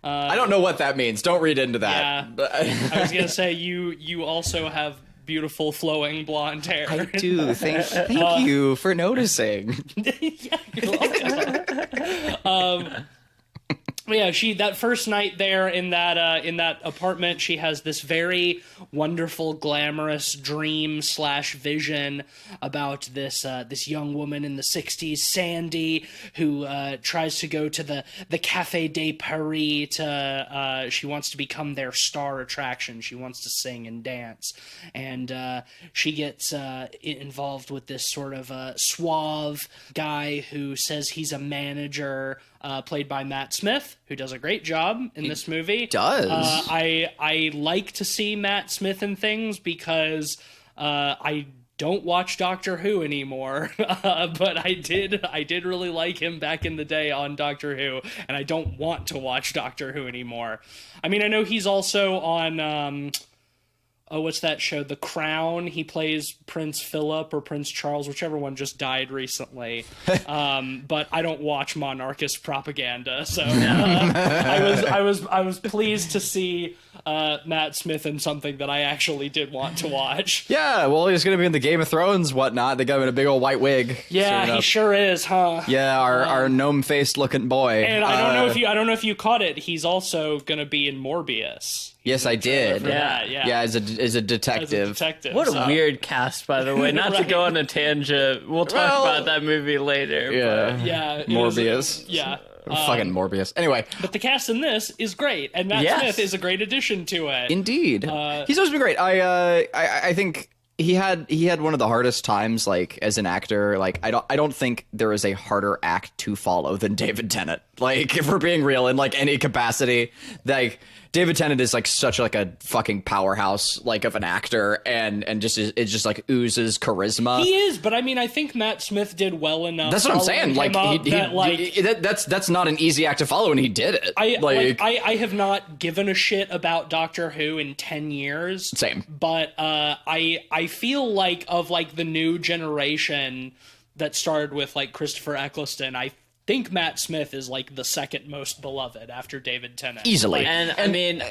I don't know what that means. Don't read into that. Yeah. I was gonna say you also have beautiful flowing blonde hair. I do. Thank you for noticing. Yeah, you're welcome. Yeah, that first night there in that apartment, she has this very wonderful, glamorous dream / vision about this young woman in the 60s, Sandy, who tries to go to the Café de Paris to she wants to become their star attraction. She wants to sing and dance, and she gets involved with this sort of suave guy who says he's a manager. Played by Matt Smith, who does a great job in this movie. Does. I like to see Matt Smith in things because I don't watch Doctor Who anymore, but I did really like him back in the day on Doctor Who, and I don't want to watch Doctor Who anymore. I mean, I know he's also on what's that show? The Crown. He plays Prince Philip or Prince Charles, whichever one just died recently. But I don't watch monarchist propaganda, so I was pleased to see Matt Smith in something that I actually did want to watch. Yeah, well, he's going to be in the Game of Thrones, whatnot. They got him in a big old white wig. Yeah, he sure is, huh? Yeah, our gnome-faced looking boy. And I don't know if you caught it. He's also going to be in Morbius. Yes, I did. Yeah, as a detective. What a weird cast, by the way. Not to go on a tangent. We'll talk about that movie later. Yeah. But... yeah. Morbius. Fucking Morbius. Anyway. But the cast in this is great, and Matt Smith is a great addition to it. Indeed. He's always been great. I think he had one of the hardest times, like, as an actor. Like, I don't think there is a harder act to follow than David Tennant. Like, if we're being real, in like any capacity, like David Tennant is like such like a fucking powerhouse, like, of an actor, and just it just like oozes charisma. He is, but I mean, I think Matt Smith did well enough. That's what I'm saying. Like, that's not an easy act to follow, and he did it. I have not given a shit about Doctor Who in 10 years. Same. But I feel like of like the new generation that started with like Christopher Eccleston, I think Matt Smith is like the second most beloved after David Tennant. Easily. And I mean,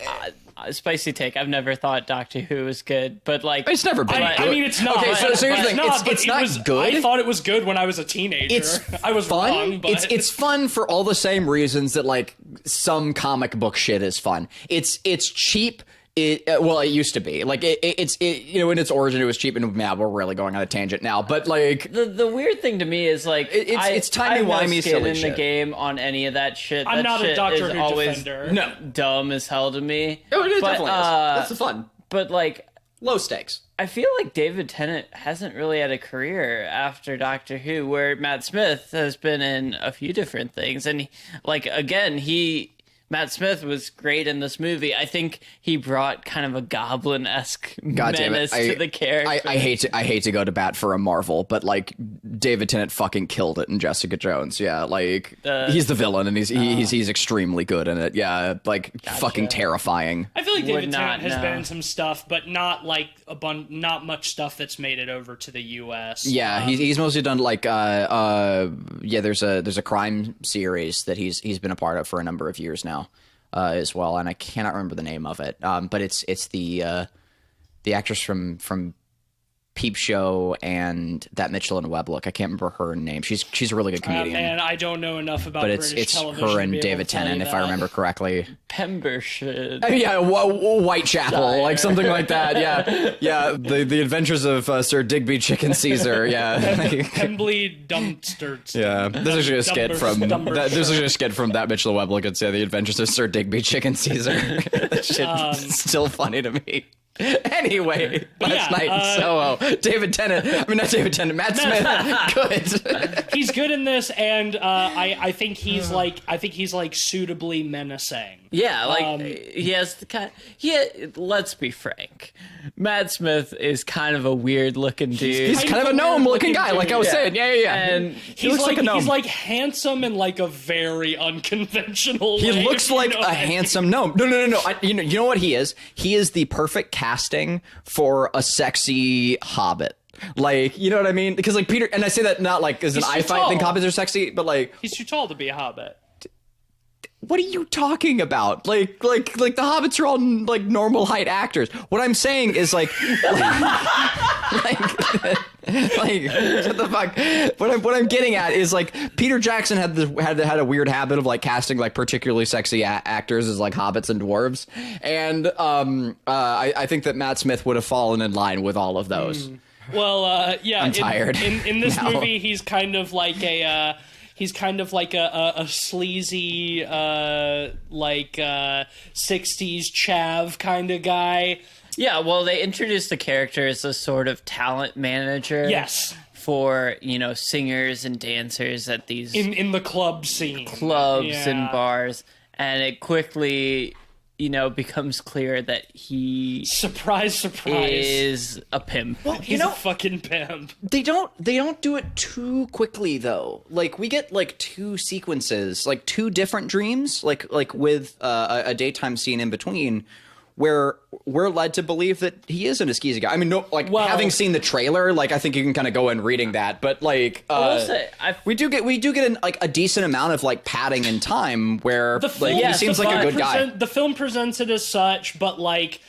spicy take. I've never thought Doctor Who was good, but like it's never been. I mean, it's not. Okay, so here's the thing. It's not good. I thought it was good when I was a teenager. I was fun. Wrong, but it's fun for all the same reasons that like some comic book shit is fun. It's cheap. It used to be like it's in its origin it was cheap, and we're really going on a tangent now. But like the weird thing to me is like it's timey-wimey silly in shit. The game on any of that shit. I'm not a Doctor Who defender. No, dumb as hell to me. Oh, it definitely is. That's the fun. But like low stakes. I feel like David Tennant hasn't really had a career after Doctor Who, where Matt Smith has been in a few different things, and Matt Smith was great in this movie. I think he brought kind of a goblin-esque menace to the character. I hate to go to bat for a Marvel, but like David Tennant fucking killed it in Jessica Jones. Yeah, like he's the villain, and he's extremely good in it. Yeah, like fucking terrifying. I feel like David Tennant has been in some stuff, but not like not much stuff that's made it over to the U.S. Yeah, he's mostly done like there's a crime series that he's been a part of for a number of years now. As well, and I cannot remember the name of it. But it's the actress from Peep Show and That Mitchell and Webb look. I can't remember her name. She's a really good comedian. Man, I don't know enough about but British television. Her and David Tennant, if I remember correctly. Pembershire. Yeah, Whitechapel, like something like that. Yeah. The Adventures of Sir Digby Chicken Caesar. Yeah. Pembley Dumpsters. Yeah, this is actually a skit from That Mitchell and Webb look. It's The Adventures of Sir Digby Chicken Caesar. That shit's still funny to me. Anyway, last night in Soho, Matt Smith, good. He's good in this, and I think he's like suitably menacing. Yeah, like he has the kind. Let's be frank, Matt Smith is kind of a weird looking dude. He's kind of a gnome looking guy, like I was saying. Yeah. And he looks like a gnome. He's like handsome in like a very unconventional way. He looks like a handsome gnome. No. You know what he is? He is the perfect casting for a sexy hobbit. Like, you know what I mean? Because like Peter, and I say that not like as an I fight think hobbits are sexy, but like he's too tall to be a hobbit. What are you talking about? Like the hobbits are all like normal height actors. What I'm saying is like what the fuck? What I'm getting at is like Peter Jackson had a weird habit of like casting like particularly sexy actors as like hobbits and dwarves, and I think that Matt Smith would have fallen in line with all of those. Well, yeah, I'm tired. In this now. movie, he's kind of like a sleazy, 60s chav kind of guy. Yeah, well, they introduced the character as a sort of talent manager. Yes. For, singers and dancers at these In the club scene. clubs and bars. And it quickly, becomes clear that he Surprise. is a pimp. Well, He's a fucking pimp. They don't do it too quickly though. Like we get like two sequences, like two different dreams, like with a daytime scene in between, where we're led to believe that he isn't a skeezy guy. I mean, having seen the trailer, like I think you can kind of go in reading that, but like we do get a decent amount of like padding in time where he seems like a good guy. The film presents it as such, but like.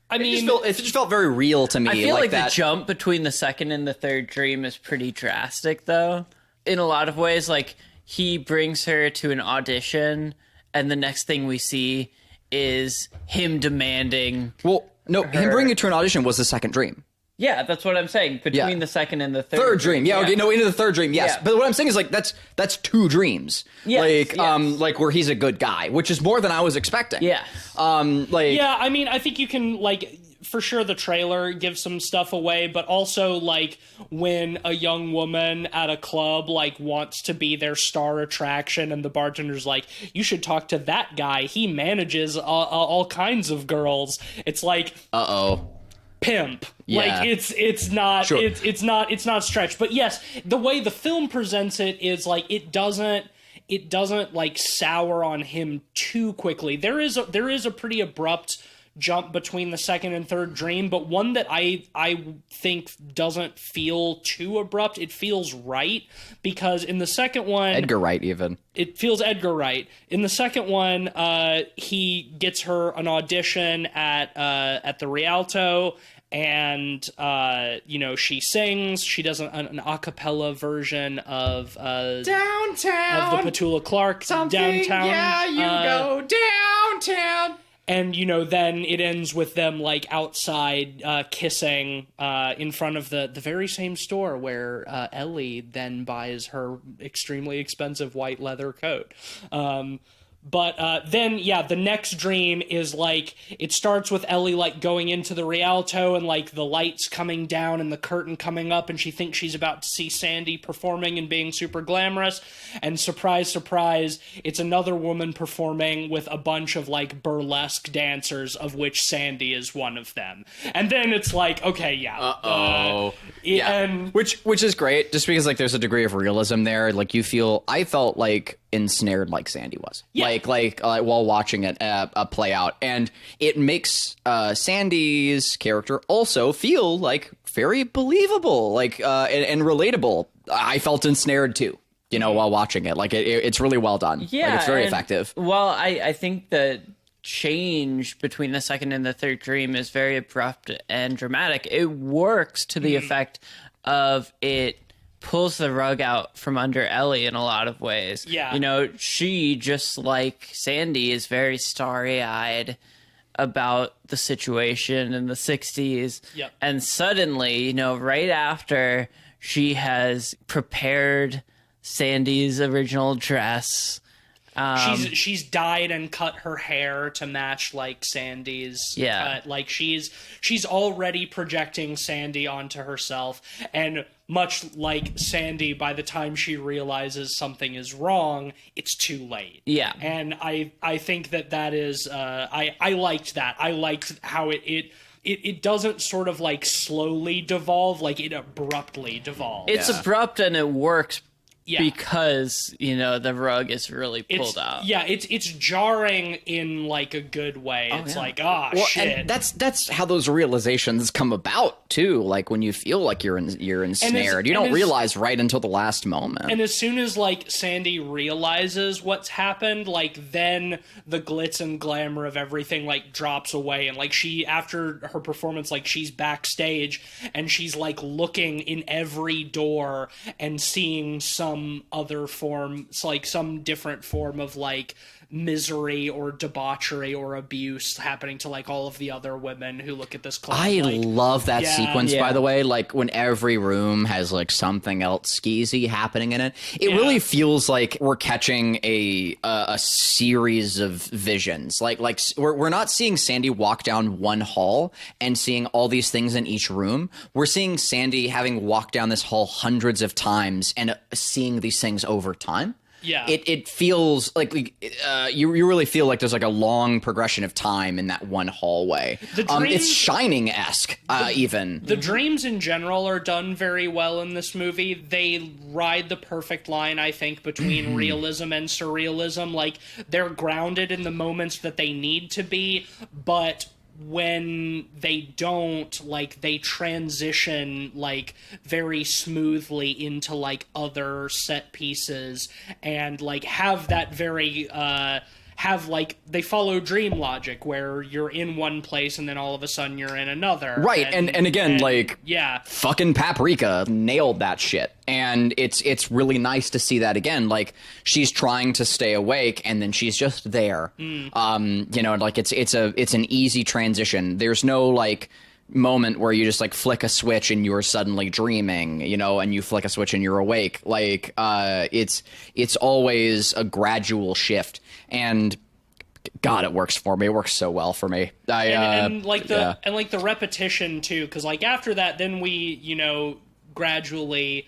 I mean, it just felt very real to me. I feel like that. The jump between the second and the third dream is pretty drastic, though. In a lot of ways, like, he brings her to an audition, and the next thing we see is him demanding... Well, no, him bringing her to an audition was the second dream. Yeah, that's what I'm saying. Between the second and the third dream. Yeah, okay, no, into the third dream, yes. Yeah. But what I'm saying is, like, that's two dreams. Yes, like where he's a good guy, which is more than I was expecting. Yeah. Yeah, I mean, I think you can, like, for sure the trailer gives some stuff away, but also, like, when a young woman at a club, like, wants to be their star attraction and the bartender's like, you should talk to that guy. He manages all kinds of girls. It's like... Uh-oh. Pimp. Yeah. Like it's not sure. it's not stretched. But yes, the way the film presents it is like it doesn't like sour on him too quickly. There is a pretty abrupt jump between the second and third dream, but one that I think doesn't feel too abrupt. It feels right, because in the second one, Edgar Wright even. It feels Edgar Wright. In the second one, he gets her an audition at the Rialto, and she sings. She does an a cappella version of Downtown of the Petula Clark Downtown. Yeah, you go downtown. And, then it ends with them, like, outside kissing in front of the very same store where Ellie then buys her extremely expensive white leather coat. But then, the next dream is, like, it starts with Ellie, like, going into the Rialto and, like, the lights coming down and the curtain coming up, and she thinks she's about to see Sandy performing and being super glamorous. And surprise, surprise, it's another woman performing with a bunch of, like, burlesque dancers, of which Sandy is one of them. And then it's like, okay, yeah. Uh-oh. Yeah. And which is great, just because, like, there's a degree of realism there. Like, I felt, like, ensnared like Sandy was. Yeah. Like while watching it play out, and it makes Sandy's character also feel like very believable, like and relatable. I felt ensnared too, while watching it. Like it's really well done. Yeah, like, it's very effective. Well, I think the change between the second and the third dream is very abrupt and dramatic. It works to the effect of it pulls the rug out from under Ellie in a lot of ways. Yeah. She, just like Sandy, is very starry-eyed about the situation in the 60s. Yep. And suddenly, right after she has prepared Sandy's original dress... she's dyed and cut her hair to match like Sandy's cut. Like she's already projecting Sandy onto herself, and much like Sandy, by the time she realizes something is wrong, it's too late. Yeah. And I think that is I liked that. I liked how it doesn't sort of like slowly devolve, like it abruptly devolves. It's abrupt and it works Yeah. because, the rug is really pulled out. Yeah, it's jarring in like a good way. It's yeah. like, Well, shit. and that's how those realizations come about too. Like when you feel like you're ensnared, you don't realize right until the last moment. And as soon as like Sandy realizes what's happened, like then the glitz and glamour of everything like drops away, and like she, after her performance, like she's backstage and she's like looking in every door and seeing some other form, like some different form of like misery or debauchery or abuse happening to like all of the other women who look at this club. I love that Yeah. sequence, Yeah. by the way, like when every room has like something else skeezy happening in it. It really feels like we're catching a series of visions. Like we're not seeing Sandy walk down one hall and seeing all these things in each room. We're seeing Sandy having walked down this hall hundreds of times and seeing these things over time. Yeah. It feels like you really feel like there's like a long progression of time in that one hallway. It's Shining-esque, even. The dreams in general are done very well in this movie. They ride the perfect line, I think, between realism and surrealism. Like, they're grounded in the moments that they need to be, but when they don't, like, they transition like very smoothly into like other set pieces and like have that very have like they follow dream logic where you're in one place and then all of a sudden you're in another. Right, and again, like, yeah, fucking Paprika nailed that shit. And it's really nice to see that again. Like, she's trying to stay awake and then she's just there. Like it's an easy transition. There's no like moment where you just like flick a switch and you're suddenly dreaming, and you flick a switch and you're awake. Like it's always a gradual shift. And God, it works for me. It works so well for me. And the repetition too, because like after that, then we gradually,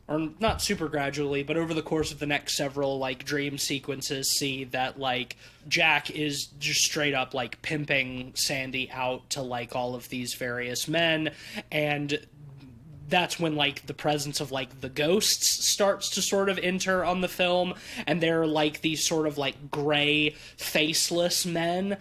or not super gradually, but over the course of the next several like dream sequences, see that like Jack is just straight up like pimping Sandy out to like all of these various men, and that's when like the presence of like the ghosts starts to sort of enter on the film, and they're like these sort of like gray faceless men.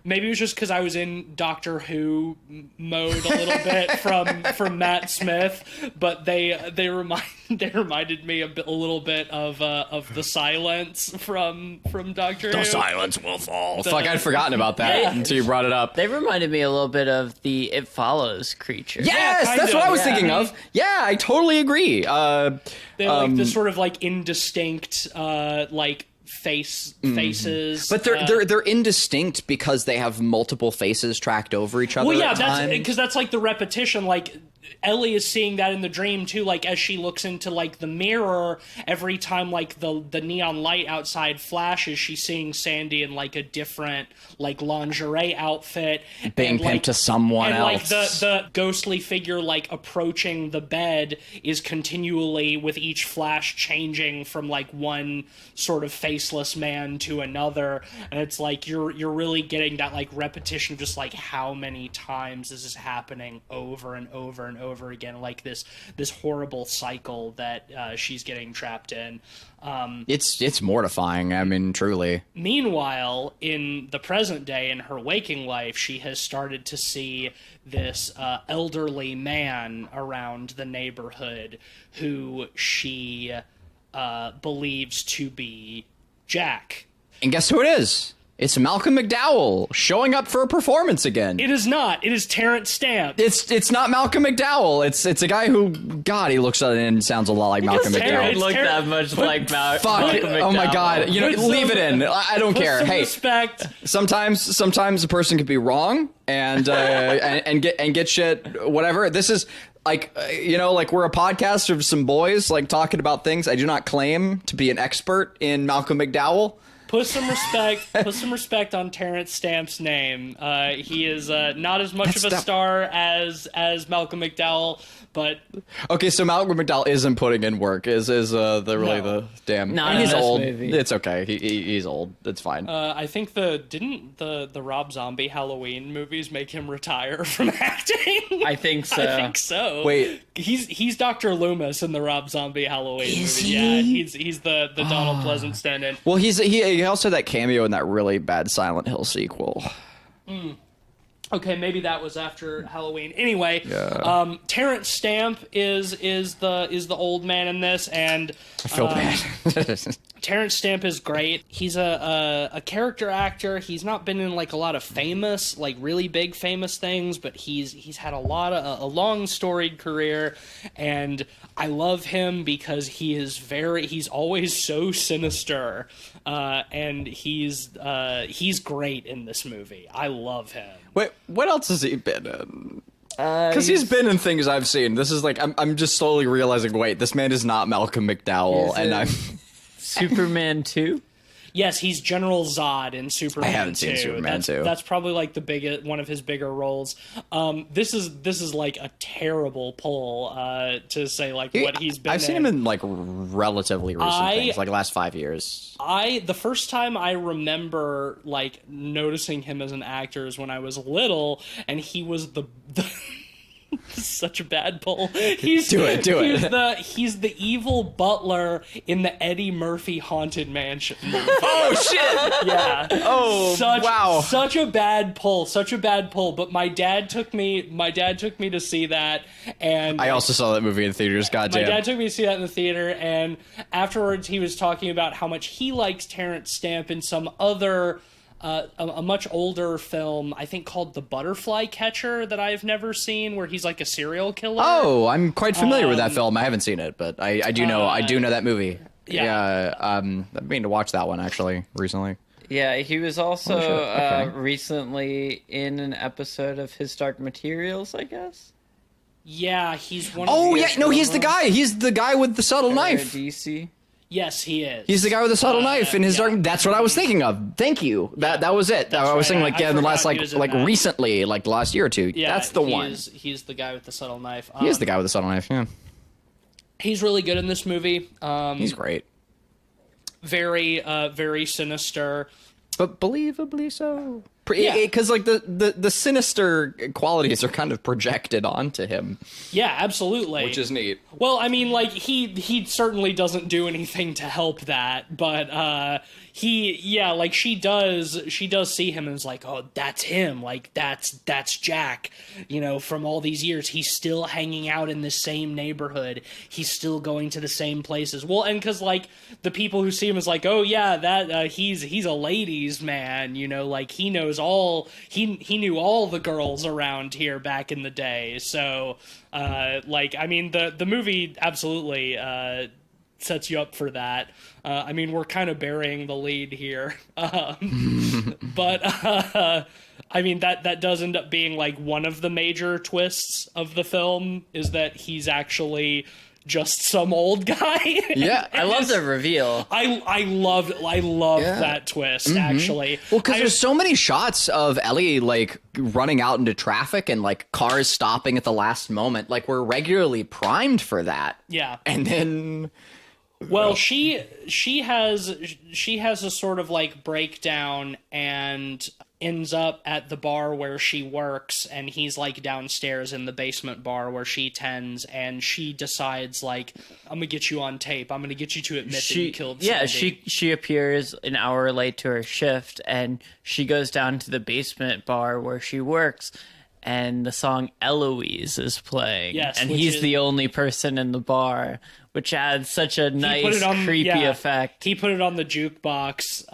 Maybe it was just because I was in Doctor Who mode a little bit from Matt Smith, but they reminded me a little bit of the silence from Doctor Who. The silence will fall. Fuck, I'd forgotten about that until you brought it up. They reminded me a little bit of the It Follows creature. Yes, kind that's of, what I was yeah. thinking of. Yeah, I totally agree. They're like this sort of like indistinct like faces, But they're indistinct because they have multiple faces tracked over each other. well, yeah, at that's time. because that's like the repetition. Like Ellie is seeing that in the dream too. Like as she looks into like the mirror, every time like the neon light outside flashes, she's seeing Sandy in like a different like lingerie outfit, being pimped to someone and else. like the ghostly figure like approaching the bed is continually with each flash changing from like one sort of faceless man to another, and it's like you're really getting that like repetition of just like how many times this is happening over and over and over again, like this horrible cycle that she's getting trapped in. It's mortifying. I mean, truly. Meanwhile, in the present day, in her waking life, she has started to see this elderly man around the neighborhood who she believes to be Jack. And guess who it is? It's Malcolm McDowell showing up for a performance again. It is not. It is Terrence Stamp. It's not Malcolm McDowell. It's a guy who, God, he looks and sounds a lot like Malcolm Terrence- McDowell. Look that much like Fuck! Malcolm Oh my McDowell. God! Leave it in. I don't care. Some Hey, respect. sometimes a person could be wrong and get shit. Whatever. This is like like we're a podcast of some boys like talking about things. I do not claim to be an expert in Malcolm McDowell. Put some respect on Terrence Stamp's name. He is not as much of a star as Malcolm McDowell, but okay. So Malcolm McDowell isn't putting in work. Is the damn? Not he's in this old. movie. It's okay. He's old. It's fine. I think didn't the Rob Zombie Halloween movies make him retire from acting? I think so. I think so. Wait. He's Dr. Loomis in the Rob Zombie Halloween Is movie. he? Yeah, he's the Donald Pleasant stand-in. Well, he also had that cameo in that really bad Silent Hill sequel. Okay, maybe that was after Halloween. Anyway, Yeah. Terrence Stamp is the old man in this, and I feel bad. Terrence Stamp is great. He's a character actor. He's not been in like a lot of famous, like really big famous things, but he's had a long storied career, and I love him because he's always so sinister, and he's great in this movie. I love him. Wait, what else has he been in? Because he's been in things I've seen. This is like I'm just slowly realizing. Wait, this man is not Malcolm McDowell, and I'm. Superman 2? Yes, he's General Zod in Superman 2. I haven't seen Superman 2. That's probably like one of his bigger roles. This is like a terrible pull to say like what he's been. I've seen him in like relatively recent things, like last 5 years. The first time I remember like noticing him as an actor is when I was little, and he was the such a bad pull. He's the evil butler in the Eddie Murphy Haunted Mansion movie. Oh shit! Yeah. Oh wow! Such a bad pull. But my dad took me to see that, and I also saw that movie in theaters. Goddamn. My dad took me to see that in the theater, and afterwards he was talking about how much he likes Terrence Stamp in some other. A much older film, I think, called The Butterfly Catcher, that I've never seen, where he's like a serial killer. Oh, I'm quite familiar with that film. I haven't seen it, but I do know that movie. Yeah. I've been to watch that one actually recently. Yeah, he was also Okay. recently in an episode of His Dark Materials, I guess. Yeah, he's one. Oh of yeah, no, he's the guy. He's the guy with the subtle knife. DC. Yes, he is. He's the guy with the subtle knife in his yeah. dark. That's what I was thinking of. Thank you. That was it. I was right. thinking like I in the forgot last he was in that. recently, like the last year or two. Yeah, that's the one. He's the guy with the subtle knife. He is the guy with the subtle knife. Yeah, He's really good in this movie. he's great, very sinister. but believably so. Yeah. Because like the sinister qualities are kind of projected onto him, Yeah, absolutely. which is neat. Well, I mean, like he certainly doesn't do anything to help that, but she does see him and is like, oh, that's him, like that's Jack, from all these years. He's still hanging out in the same neighborhood. He's still going to the same places. Well, and because like the people who see him is like, oh yeah, that he's a ladies' man, like he knows he knew all the girls around here back in the day. So the movie absolutely sets you up for that. We're kind of burying the lead here, but that does end up being like one of the major twists of the film, is that he's actually just some old guy. Yeah, I love the reveal. I loved that twist, actually. Well, because there's so many shots of Ellie like running out into traffic and like cars stopping at the last moment. Like we're regularly primed for that. Yeah. And then Well, she has a sort of like breakdown and ends up at the bar where she works, and he's like downstairs in the basement bar where she tends, and she decides like, I'm gonna get you on tape. I'm gonna get you to admit that you killed Cindy. Yeah, she appears an hour late to her shift, and she goes down to the basement bar where she works, and the song Eloise is playing. Yes, and which he's is- the only person in the bar, which adds such a nice, creepy effect. He put it on the jukebox,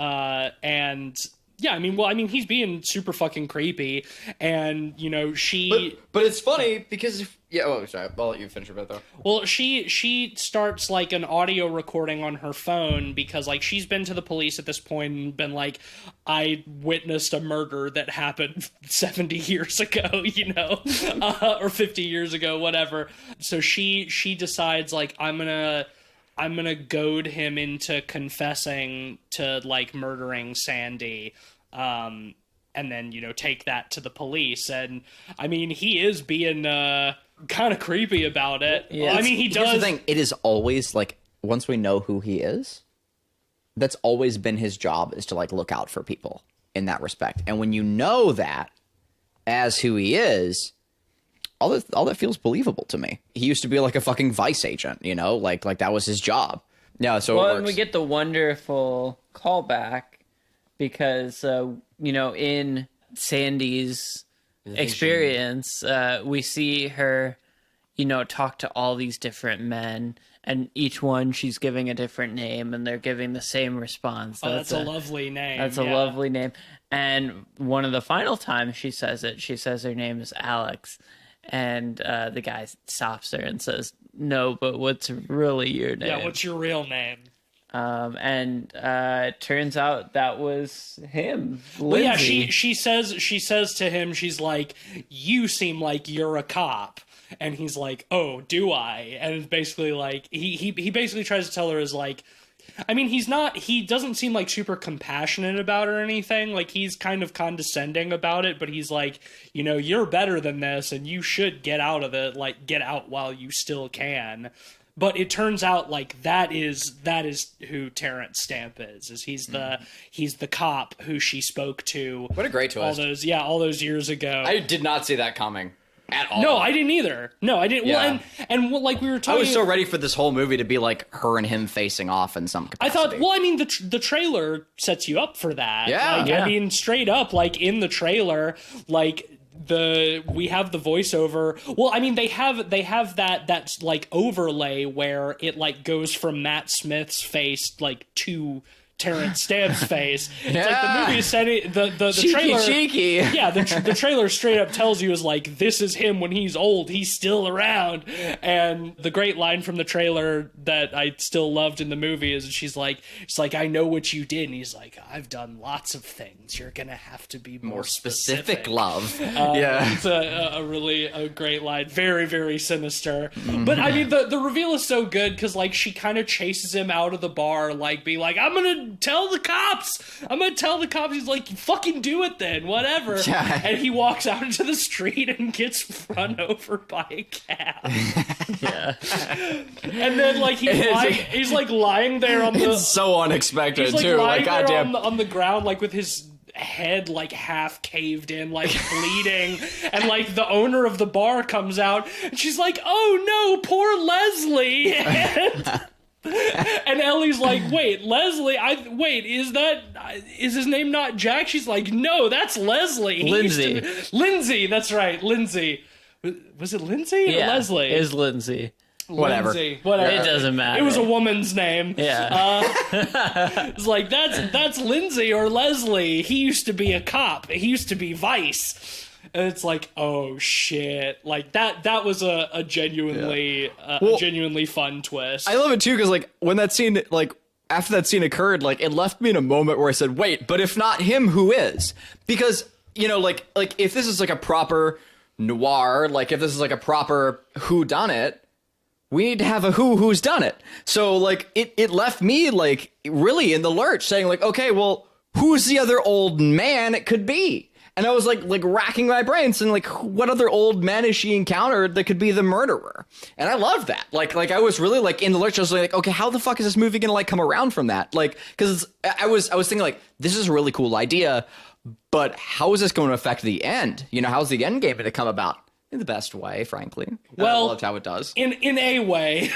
and yeah, he's being super fucking creepy, and she. But it's funny because sorry, I'll let you finish a bit though. Well, she starts like an audio recording on her phone because like she's been to the police at this point and been like, I witnessed a murder that happened 70 years ago, or 50 years ago, whatever. So she decides like, I'm I'm gonna goad him into confessing to like murdering Sandy, and then take that to the police. And I mean, he is being kind of creepy about it. Yeah. I mean, he does. Here's the thing: it is always like once we know who he is, that's always been his job, is to like look out for people in that respect. And when you know that as who he is, all that feels believable to me. He used to be like a fucking vice agent, like that was his job. Yeah, so Well, it works. and we get the wonderful callback because, in Sandy's experience, we see her, talk to all these different men, and each one she's giving a different name, and they're giving the same response. That's a lovely name. That's a lovely name. And one of the final times she says it, she says her name is Alex. And the guy stops her and says, "No, but what's really your name?" Yeah, what's your real name? And it turns out that was him. Well, yeah, Lindsay. she says to him, she's like, "You seem like you're a cop," and he's like, "Oh, do I?" And it's basically like he basically tries to tell her is like, I mean, he doesn't seem like super compassionate about it or anything. Like, he's kind of condescending about it, but he's like, you're better than this and you should get out of it, like, get out while you still can. But it turns out like that is who Terrence Stamp is he's the cop who she spoke to. What a great twist. all those years ago. I did not see that coming at all. No, I didn't either. No, I didn't. Yeah. Well, like we were I talking, was so ready for this whole movie to be like her and him facing off in some I capacity. thought, well, I mean, the trailer sets you up for that. Yeah. Like, Yeah. I mean, straight up, like in the trailer, like we have the voiceover. Well, I mean, they have that like overlay where it like goes from Matt Smith's face like to Terrence Stamp's face. It's like the movie is setting the trailer. cheeky. Yeah, the trailer straight up tells you is like, this is him when he's old. He's still around. And the great line from the trailer that I still loved in the movie is she's like, I know what you did. And he's like, I've done lots of things. You're going to have to be more specific love. Yeah. It's a really great line. Very, very sinister. But I mean, the reveal is so good because like she kind of chases him out of the bar, like being like, I'm going to tell the cops. He's like, fucking do it then, whatever. Yeah. And he walks out into the street and gets run over by a cab. Yeah. And then like he's like lying there on the It's so unexpected he's like too. lying Like there goddamn. on the ground like with his head like half caved in, like bleeding, and like the owner of the bar comes out and she's like, oh no, poor Leslie. And Ellie's like, wait, Leslie, is his name not Jack? She's like, no, that's Leslie. Lindsay. Lindsay, that's right, Lindsay. Was it Lindsay or Leslie? Is Lindsay. Whatever. Lindsay, whatever. It doesn't matter. It was a woman's name. Yeah. It's like, that's Lindsay or Leslie. He used to be a cop. He used to be Vice. And it's like, oh shit! Like that was a genuinely genuinely fun twist. I love it too because like when that scene, like after that scene occurred, like it left me in a moment where I said, wait, but if not him, who is? Because like if this is like a proper noir, like if this is like a proper whodunit, we need to have a who's done it. So like it left me like really in the lurch, saying like, okay, well, who's the other old man it could be? And I was like racking my brain, saying like, what other old men has she encountered that could be the murderer? And I loved that. Like I was really like in the lurch. I was like, okay, how the fuck is this movie gonna like come around from that? Like, because I was thinking like, this is a really cool idea, but how is this going to affect the end? How's the end game going to come about? In the best way, frankly. Well, I loved how it does. In a way.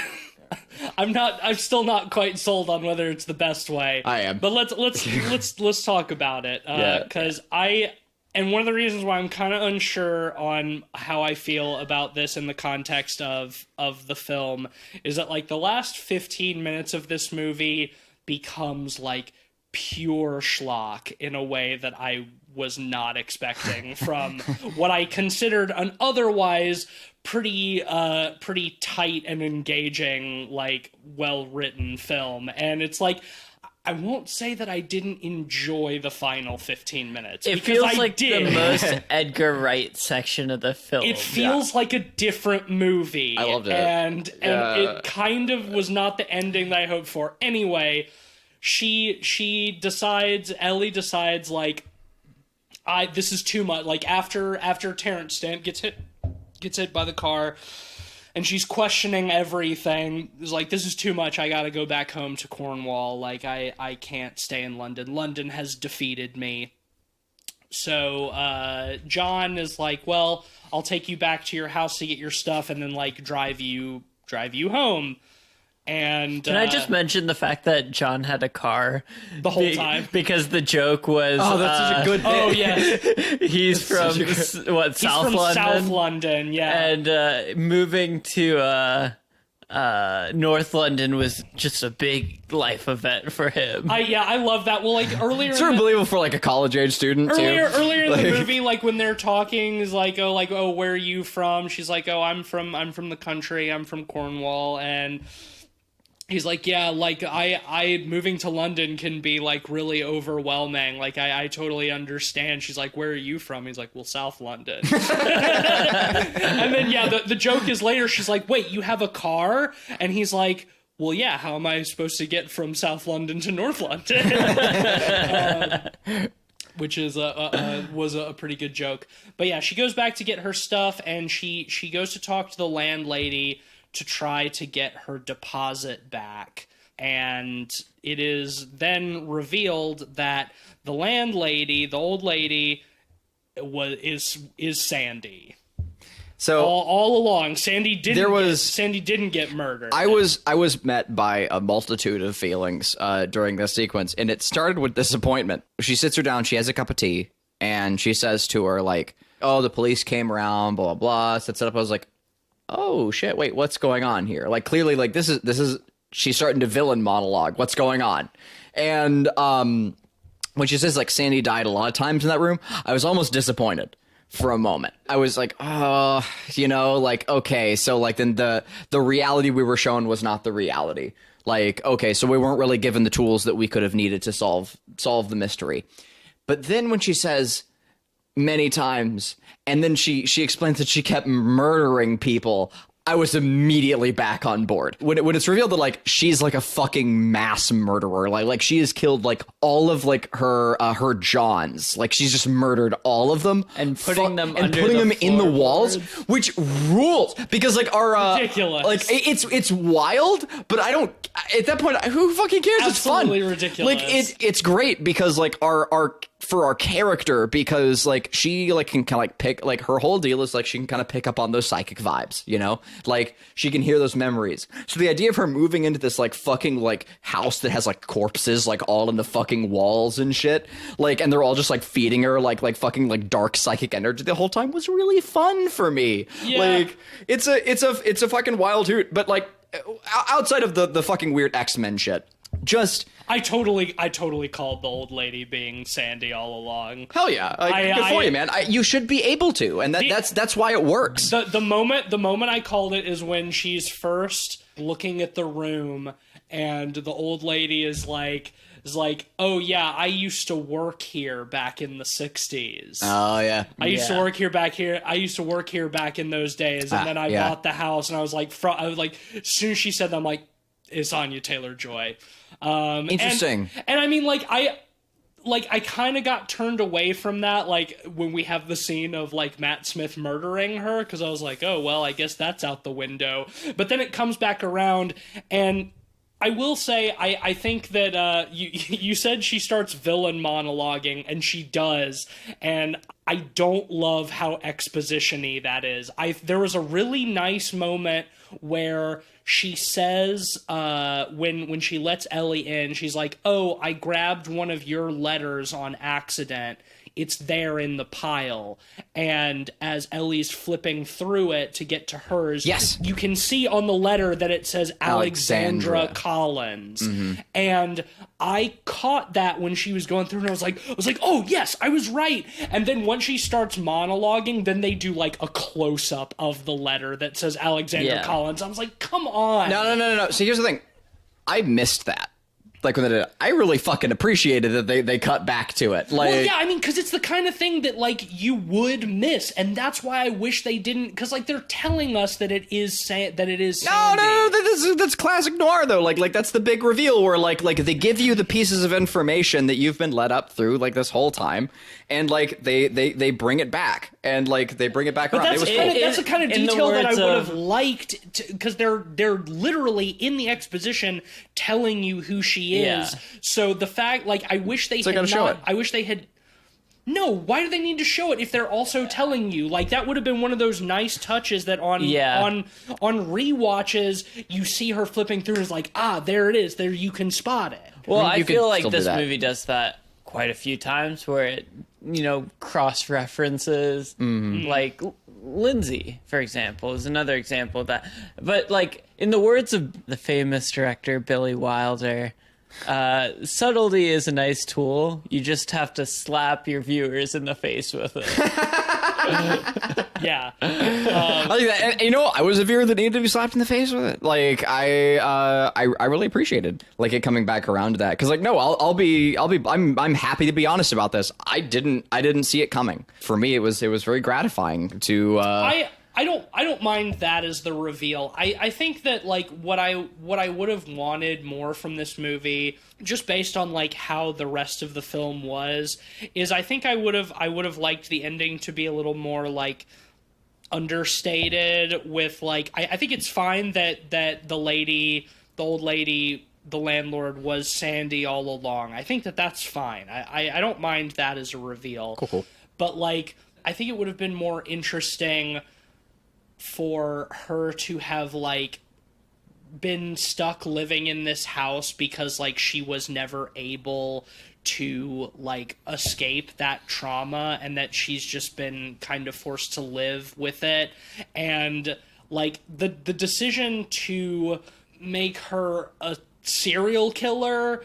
I'm still not quite sold on whether it's the best way. I am. But let's talk about it. Because and one of the reasons why I'm kind of unsure on how I feel about this in the context of the film is that like the last 15 minutes of this movie becomes like pure schlock in a way that I was not expecting from what I considered an otherwise pretty tight and engaging, like well-written film. And it's like, I won't say that I didn't enjoy the final 15 minutes. It feels like the most Edgar Wright section of the film. It feels like a different movie. I loved it. And it kind of was not the ending that I hoped for. Anyway, Ellie decides, like, this is too much. Like, after Terrence Stamp gets hit by the car, and she's questioning everything. It's like, this is too much. I gotta go back home to Cornwall. Like, I can't stay in London. London has defeated me. So, John is like, well, I'll take you back to your house to get your stuff and then, like, drive you home. And can I just mention the fact that John had a car the whole time? Because the joke was, Oh, that's such a good bit. Oh, yes. He's from South London? South London, yeah. And moving to North London was just a big life event for him. I love that. Well, like, earlier... It's unbelievable for, like, a college-age student, too. Earlier in the movie, like, when they're talking, is like, oh, where are you from? She's like, oh, I'm from the country. I'm from Cornwall. And he's like, yeah, like, I moving to London can be, like, really overwhelming. Like, I totally understand. She's like, where are you from? He's like, well, South London. And then, yeah, the joke is later, she's like, wait, you have a car? And he's like, well, yeah, how am I supposed to get from South London to North London? Which is was a pretty good joke. But yeah, she goes back to get her stuff, and she goes to talk to the landlady to try to get her deposit back. And it is then revealed that the landlady, the old lady, is Sandy. So all along, Sandy didn't get murdered. I was met by a multitude of feelings during this sequence, and it started with disappointment. She sits her down, she has a cup of tea, and she says to her, like, oh, the police came around, blah, blah, blah, sets it up. I was like, oh, shit, wait, what's going on here? Like, clearly, like, this is, she's starting to villain monologue. What's going on? And when she says, like, Sandy died a lot of times in that room, I was almost disappointed for a moment. I was like, oh, like, okay, so, like, then the reality we were shown was not the reality. Like, okay, so we weren't really given the tools that we could have needed to solve the mystery. But then when she says many times, and then she explains that she kept murdering people, I was immediately back on board. When it's revealed that, like, she's like a fucking mass murderer, like she has killed, like, all of, like, her Johns, like, she's just murdered all of them and putting them in the walls, which rules, because, like, our ridiculous, like, it's wild, but I don't, at that point, who fucking cares? Absolutely It's fun, ridiculous. Like, it's great because, like, our for our character, because, like, she, like, can kind of, like, pick, like, her whole deal is, like, she can kind of pick up on those psychic vibes, like, she can hear those memories. So the idea of her moving into this, like, fucking, like, house that has, like, corpses, like, all in the fucking walls and shit, like, and they're all just, like, feeding her, like fucking, like, dark psychic energy the whole time was really fun for me. Yeah. Like, it's a fucking wild hoot, but, like, outside of the fucking weird X-Men shit, just... I totally called the old lady being Sandy all along. Hell yeah. Good for you, man. You should be able to, and that's why it works. The moment I called it is when she's first looking at the room, and the old lady is like, oh yeah, I used to work here back in the 60s. Oh yeah. I used to work here back in those days, and then I bought the house, and I was like, as soon as she said that, I'm like, it's Anya Taylor-Joy. Interesting. And I mean, like, I kind of got turned away from that, like, when we have the scene of, like, Matt Smith murdering her, because I was like, oh, well, I guess that's out the window. But then it comes back around, and I will say, I think that you said she starts villain monologuing, and she does, and I don't love how exposition-y that is. There was a really nice moment where she says, when she lets Ellie in, she's like, oh, I grabbed one of your letters on accident. It's there in the pile. And as Ellie's flipping through it to get to hers, yes, you can see on the letter that it says Alexandra Collins. Mm-hmm. And I caught that when she was going through, and I was like, oh yes, I was right. And then once she starts monologuing, then they do, like, a close-up of the letter that says Alexandra Collins. I was like, come on. No. So here's the thing. I missed that. like when they did it, I really fucking appreciated that they cut back to it. Like, well, yeah, I mean, because it's the kind of thing that like you would miss, and that's why I wish they didn't. Because like they're telling us that it is Sandy. no, that's classic noir though. Like that's the big reveal where like they give you the pieces of information that you've been led up through like this whole time, and like they bring it back, and like they bring it back around. That's the kind of detail that I would have liked, because they're literally in the exposition telling you who she is. Yeah. So the fact, like, I wish they had show it. I wish they had. No, why do they need to show it if they're also telling you? Like, that would have been one of those nice touches that on rewatches you see her flipping through, and is like, there it is. There, you can spot it. Well, I You feel could like still do this that. movie does that quite a few times, where it, cross references. Like Lindsay, for example, is another example of that. But like in the words of the famous director Billy Wilder, subtlety is a nice tool. You just have to slap your viewers in the face with it. Yeah. I like that. And I was a viewer that needed to be slapped in the face with it. Like I really appreciated like it coming back around to that, because like no, I'm happy to be honest about this. I didn't see it coming. For me, it was very gratifying to. I don't mind that as the reveal. I think that like what I would have wanted more from this movie, just based on like how the rest of the film was, is I think I would have liked the ending to be a little more like understated with like I think it's fine that the old lady, the landlord, was Sandy all along. I think that's fine. I don't mind that as a reveal. Cool. But like I think it would have been more interesting for her to have like been stuck living in this house because like she was never able to like escape that trauma, and that she's just been kind of forced to live with it. And like the decision to make her a serial killer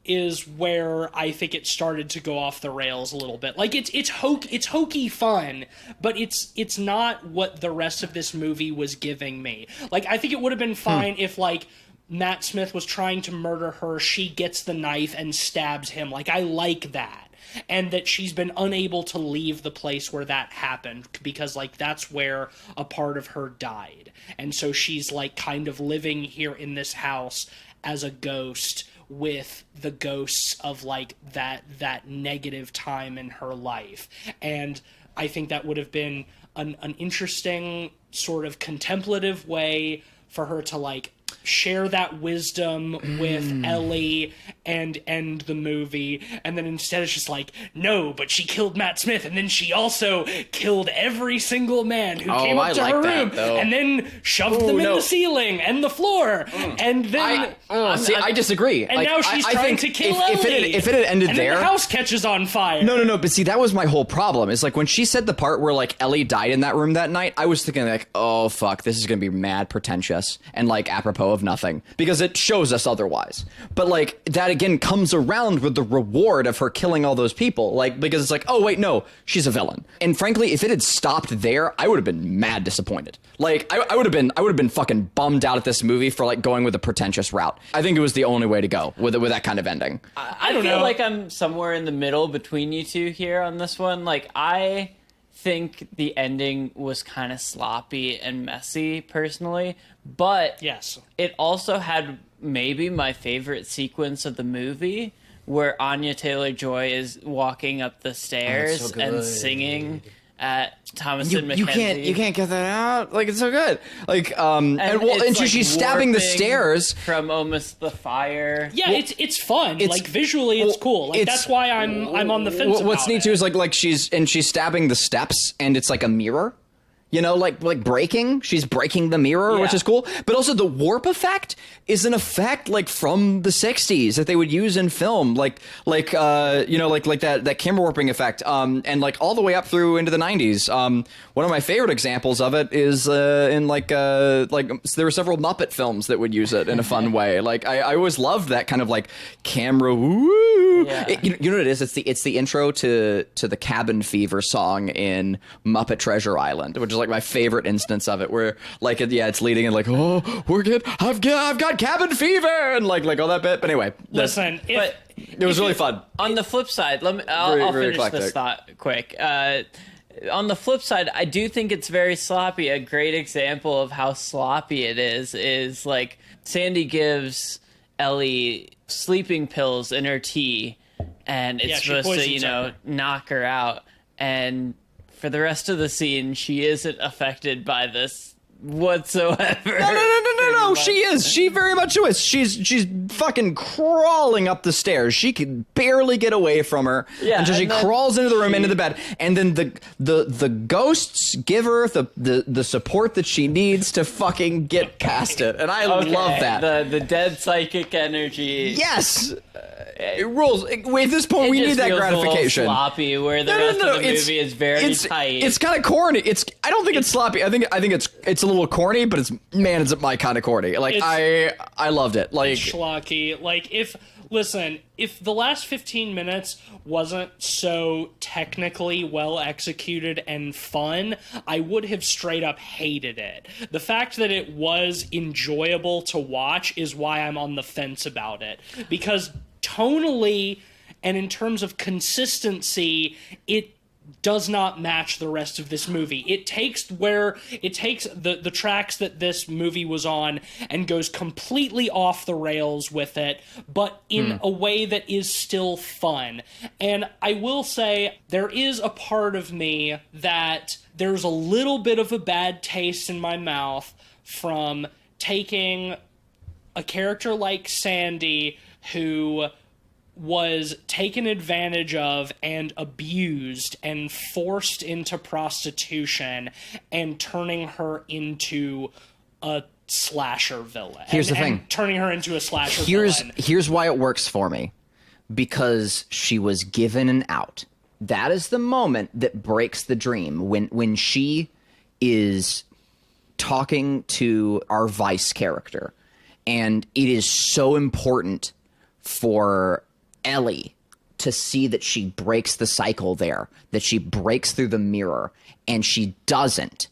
is where I think it started to go off the rails a little bit. Like it's hokey fun, but it's not what the rest of this movie was giving me. Like I think it would have been fine if like Matt Smith was trying to murder her, she gets the knife and stabs him. Like I like that. And that she's been unable to leave the place where that happened, because like that's where a part of her died. And so she's like kind of living here in this house as a ghost, with the ghosts of like that negative time in her life. And I think that would have been an interesting sort of contemplative way for her to like share that wisdom with Ellie and end the movie. And then instead it's just like, no, but she killed Matt Smith, and then she also killed every single man who came up to her room, and then shoved them in the ceiling and the floor. And then I disagree. And like, now she's trying to kill Ellie. If it had ended and there, then the house catches on fire. No. But see, that was my whole problem. Is like when she said the part where like Ellie died in that room that night, I was thinking like, oh fuck, this is gonna be mad pretentious and like apropos of nothing, because it shows us otherwise. But like that again comes around with the reward of her killing all those people. Like because it's like, oh wait, no, she's a villain. And frankly, if it had stopped there, I would have been mad disappointed. Like I would have been fucking bummed out at this movie for like going with a pretentious route. I think it was the only way to go with that kind of ending. I feel like I'm somewhere in the middle between you two here on this one. Like I think the ending was kind of sloppy and messy personally, but yes, it also had maybe my favorite sequence of the movie, where Anya Taylor-Joy is walking up the stairs and singing at Thomasin McKenzie. You can't get that out. Like it's so good. Like and she's stabbing the stairs from almost the fire. Yeah, it's fun. Like visually, it's cool. Like that's why I'm on the fence. What's neat too is like she's stabbing the steps, and it's like a mirror. You know, like breaking. She's breaking the mirror, which is cool. But also the warp effect is an effect like from the 60s that they would use in film, like like that camera warping effect. And like all the way up through into the 90s. One of my favorite examples of it is in like there were several Muppet films that would use it in a fun way. Like I always loved that kind of like camera. Woo. Yeah. You know what it is? It's the intro to the Cabin Fever song in Muppet Treasure Island, which is like my favorite instance of it, where like it's leading and like, oh, I've got cabin fever and like all that bit. But anyway, Listen, But it was really fun. on the flip side, I'll Very finish eclectic. this thought quick. On the flip side, I do think it's very sloppy. A great example of how sloppy it is like Sandy gives Ellie sleeping pills in her tea, and it's supposed to, knock her out. And for the rest of the scene, she isn't affected by this whatsoever. No. She is. She very much is. She's fucking crawling up the stairs. She can barely get away from her until she crawls into the room, into the bed, and then the ghosts give her the support that she needs to fucking get past it. And I love that. The dead psychic energy. Yes. It rules. At this point, we need that gratification. A little sloppy, where the rest of the movie is very tight. It's kind of corny. I don't think it's sloppy. I think it's a little corny, but it's my kind of corny. Like I loved it. Like schlocky. Like if the last 15 minutes wasn't so technically well executed and fun, I would have straight up hated it. The fact that it was enjoyable to watch is why I'm on the fence about it. Because tonally and in terms of consistency, it does not match the rest of this movie. It takes the tracks that this movie was on and goes completely off the rails with it, but in a way that is still fun. And I will say, there is a part of me that there's a little bit of a bad taste in my mouth from taking a character like Sandy, who was taken advantage of and abused and forced into prostitution, and turning her into a slasher villain. Here's the thing. Turning her into a slasher villain. Here's why it works for me. Because she was given an out. That is the moment that breaks the dream. When she is talking to our Vice character, and it is so important for Ellie to see that she breaks the cycle there, that she breaks through the mirror, and she doesn't,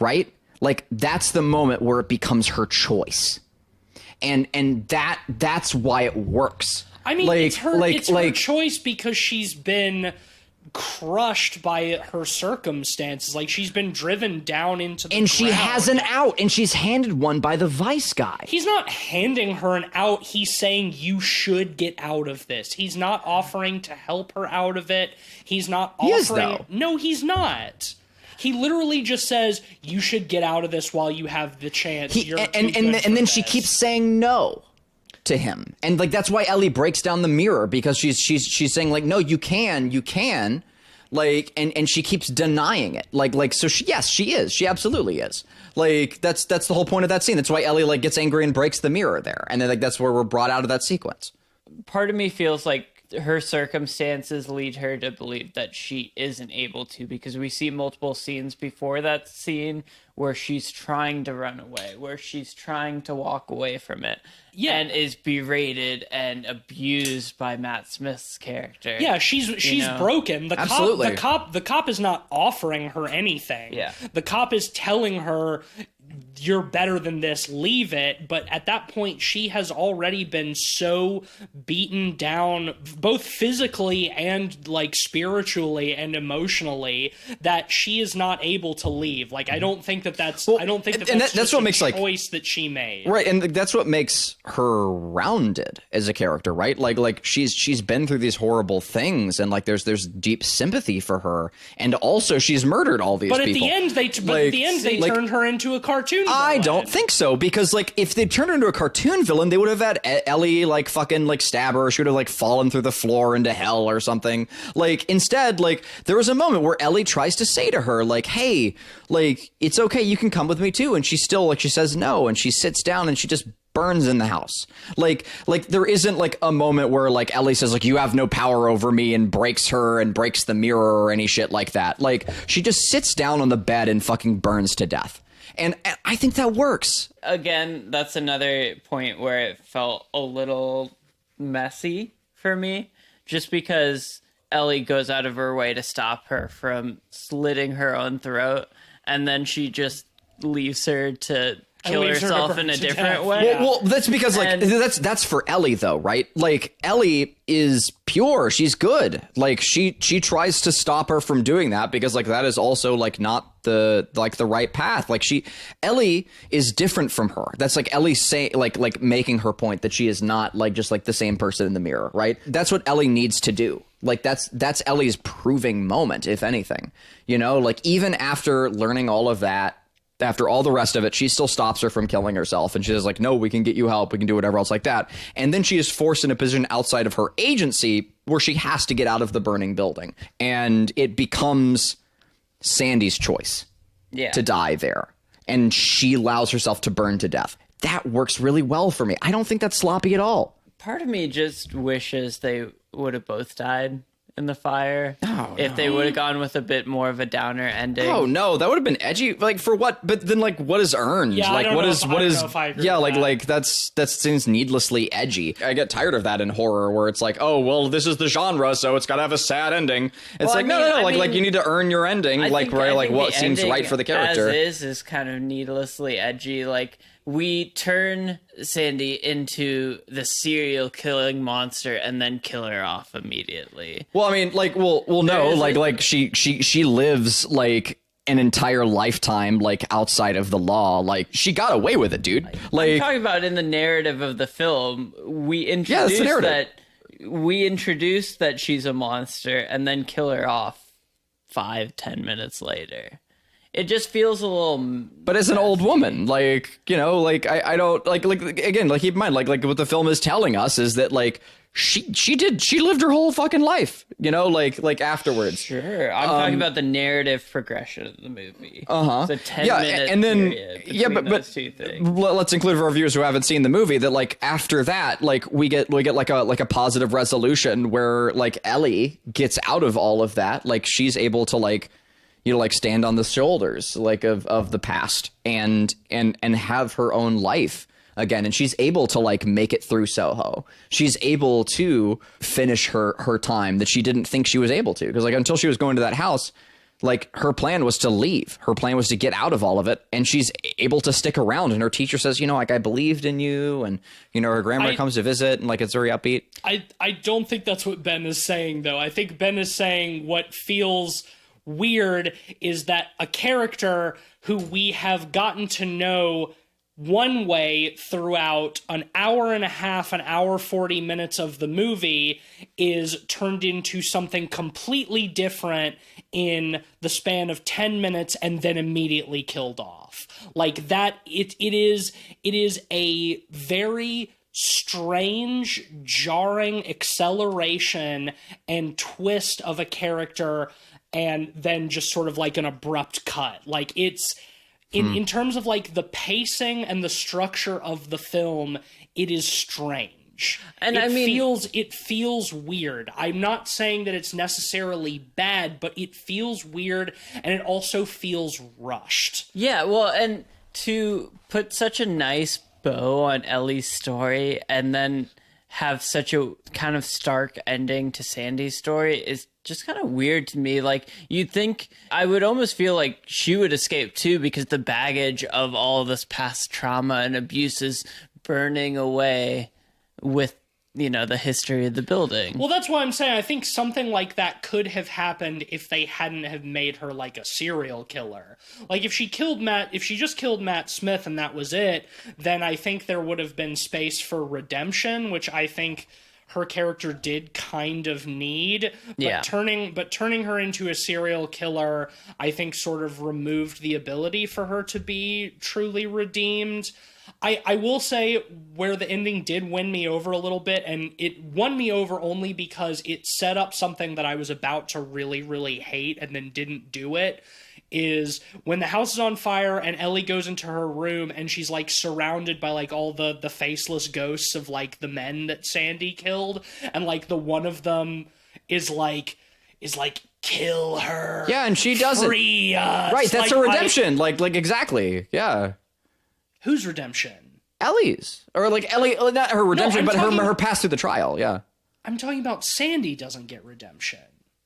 right? Like, that's the moment where it becomes her choice. And that's why it works. I mean, it's her choice because she's been crushed by her circumstances. Like, she's been driven down into the ground. She has an out, and she's handed one by the Vice guy. He's not handing her an out. He's saying, you should get out of this. He's not offering to help her out of it. He's not offering... He is, though. No, he's not. He literally just says, you should get out of this while you have the chance. And then she keeps saying no to him, and like that's why Ellie breaks down the mirror, because she's saying like, no, you can, like, and she keeps denying it, like so she absolutely is, like that's the whole point of that scene. That's why Ellie like gets angry and breaks the mirror there, and then like that's where we're brought out of that sequence. Part of me feels like her circumstances lead her to believe that she isn't able to, because we see multiple scenes before that scene where she's trying to run away, where she's trying to walk away from it, and is berated and abused by Matt Smith's character. Yeah, she's broken. Absolutely. The cop is not offering her anything. Yeah. The cop is telling her, you're better than this, leave it. But at that point, she has already been so beaten down, both physically and like spiritually and emotionally, that she is not able to leave. Like, I don't think that's what makes like choice that she made. Right, and that's what makes her rounded as a character, right? Like she's been through these horrible things, and like there's deep sympathy for her, and also she's murdered all these people. But at the end, they turned her into a cartoon villain. I don't think so, because like if they turned her into a cartoon villain, they would have had Ellie like fucking like stab her. She would have like fallen through the floor into hell or something. Like, instead, like there was a moment where Ellie tries to say to her like, hey, like it's okay, you can come with me too, and she still like she says no, and she sits down and she just burns in the house. Like there isn't like a moment where like Ellie says like, you have no power over me, and breaks her and breaks the mirror or any shit like that. Like, she just sits down on the bed and fucking burns to death. And I think that works. Again, that's another point where it felt a little messy for me, just because Ellie goes out of her way to stop her from slitting her own throat. and then she just leaves her to kill leaves her to herself burn in a to different death. way. Yeah. Well, that's because like And- that's for Ellie though, right? Like Ellie is pure, she's good. Like she tries to stop her from doing that because like that is also like not the right path. Like Ellie is different from her. That's like Ellie saying like making her point that she is not like just like the same person in the mirror, right? That's what Ellie needs to do. Like that's Ellie's proving moment, if anything. You know, like even after learning all of that, after all the rest of it, she still stops her from killing herself. And she's like, no, we can get you help. We can do whatever else like that. And then she is forced in a position outside of her agency where she has to get out of the burning building. And it becomes Sandy's choice to die there. And she allows herself to burn to death. That works really well for me. I don't think that's sloppy at all. Part of me just wishes they would have both died in the fire. If they would have gone with a bit more of a downer ending. Oh no, that would have been edgy. Like for what? But then like what is earned? Yeah, like I don't what know is if- what I don't is know if I agree yeah, with like that. that seems needlessly edgy. I get tired of that in horror where it's like, oh well, this is the genre, so it's got to have a sad ending. It's Well, like I no, mean- no, I like mean, you need to earn your ending, I like think- right, I like think what the seems ending right for the character. As is kind of needlessly edgy. Like we turn Sandy into the serial killing monster and then kill her off immediately. Well, I mean, like, well, no, There's like she lives like an entire lifetime like outside of the law. Like she got away with it, dude. I'm Like talking about in the narrative of the film, we that's the introduce narrative. that she's a monster and then kill her off 5-10 minutes later. It just feels a little. But as an old woman, like, you know, like I don't like again, like keep in mind, like what the film is telling us is that like she lived her whole fucking life, you know, like afterwards. Sure, I'm talking about the narrative progression of the movie. Uh-huh. It's a 10 Yeah, minute and then period yeah, between but those two things. let's include for our viewers who haven't seen the movie that like after that, like we get like a positive resolution where like Ellie gets out of all of that, like she's able to like, you know, like stand on the shoulders like of the past and have her own life again, and she's able to like make it through Soho. She's able to finish her time that she didn't think she was able to, because like until she was going to that house, like her plan was to leave. Her plan was to get out of all of it, and she's able to stick around. And her teacher says, you know, like I believed in you, and you know her grandmother comes to visit, and like it's very upbeat. I don't think that's what Ben is saying, though. I think Ben is saying what feels weird is that a character who we have gotten to know one way throughout an hour and a half, an hour 40 minutes of the movie is turned into something completely different in the span of 10 minutes and then immediately killed off. Like that, it is a very strange, jarring acceleration and twist of a character, and then just sort of like an abrupt cut. Like it's in terms of like the pacing and the structure of the film, it is strange. And it feels weird. I'm not saying that it's necessarily bad, but it feels weird, and it also feels rushed. Yeah, well, and to put such a nice bow on Ellie's story and then have such a kind of stark ending to Sandy's story is just kind of weird to me. Like, you'd think, I would almost feel like she would escape too, because the baggage of all this past trauma and abuse is burning away with, you know, the history of the building. Well, that's why I'm saying I think something like that could have happened if they hadn't have made her like a serial killer. Like if she just killed Matt Smith and that was it, then I think there would have been space for redemption, which I think her character did kind of need. But Yeah. turning her into a serial killer, I think sort of removed the ability for her to be truly redeemed. I will say where the ending did win me over a little bit, and it won me over only because it set up something that I was about to really, really hate and then didn't do it, is when the house is on fire and Ellie goes into her room and she's like surrounded by like all the faceless ghosts of like the men that Sandy killed, and like the one of them is like kill her. Yeah, and she doesn't. Free us. Right, that's Like, her redemption. Like exactly. Yeah. Whose redemption? Ellie's. Or like Ellie, not her redemption, I'm but talking- her pass through the trial. Yeah. I'm talking about Sandy doesn't get redemption.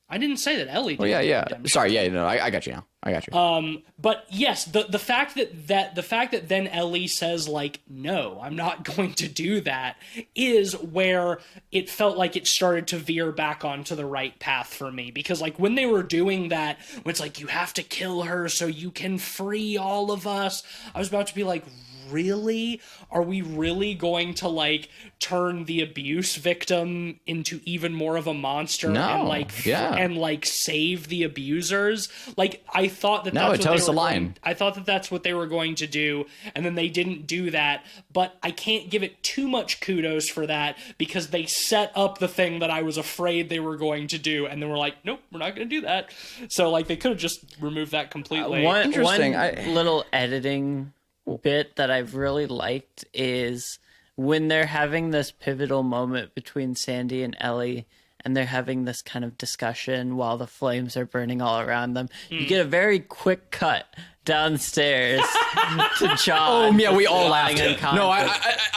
I didn't say that Ellie did. Oh, yeah. redemption. Sorry, yeah, no, I got you now. I got you. But yes, the fact that then Ellie says like, no, I'm not going to do that, is where it felt like it started to veer back onto the right path for me. Because like when they were doing that, when it's like, you have to kill her so you can free all of us, I was about to be like, really? Are we really going to like turn the abuse victim into even more of a monster and like and like save the abusers? Like I thought that that's what they were going, I thought that that's what they were going to do, and then they didn't do that. But I can't give it too much kudos for that because they set up the thing that I was afraid they were going to do, and then we're like, nope, we're not going to do that. So like they could have just removed that completely. One little editing bit that I've really liked is when they're having this pivotal moment between Sandy and Ellie, and they're having this kind of discussion while the flames are burning all around them. You get a very quick cut downstairs to John. Oh yeah, we all laughed. No, I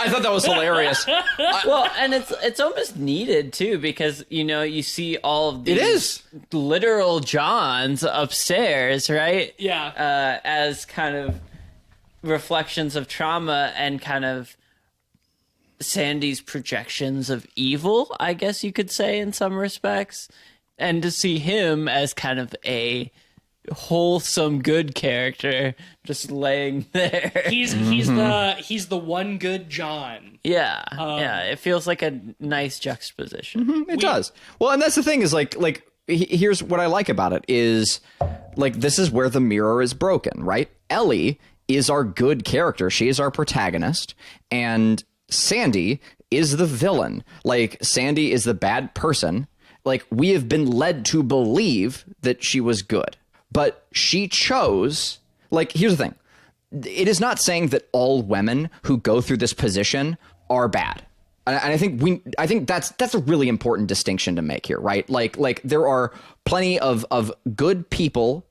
thought that was hilarious. Well, and it's almost needed too, because you see all of these literal Johns upstairs, right? Yeah. As kind of reflections of trauma and kind of Sandy's projections of evil, I guess you could say, in some respects, and to see him as kind of a wholesome good character just laying there. He's the one good John. Yeah. It feels like a nice juxtaposition. It does. Well, and that's the thing is like here's what I like about it is like this is where the mirror is broken, right? Ellie is our good character. She is our protagonist, and Sandy is the villain. Like Sandy is the bad person. Like we have been led to believe that she was good, but she chose, like, here's the thing. It is not saying that all women who go through this position are bad. And I think that's a really important distinction to make here, right? Like there are plenty of good people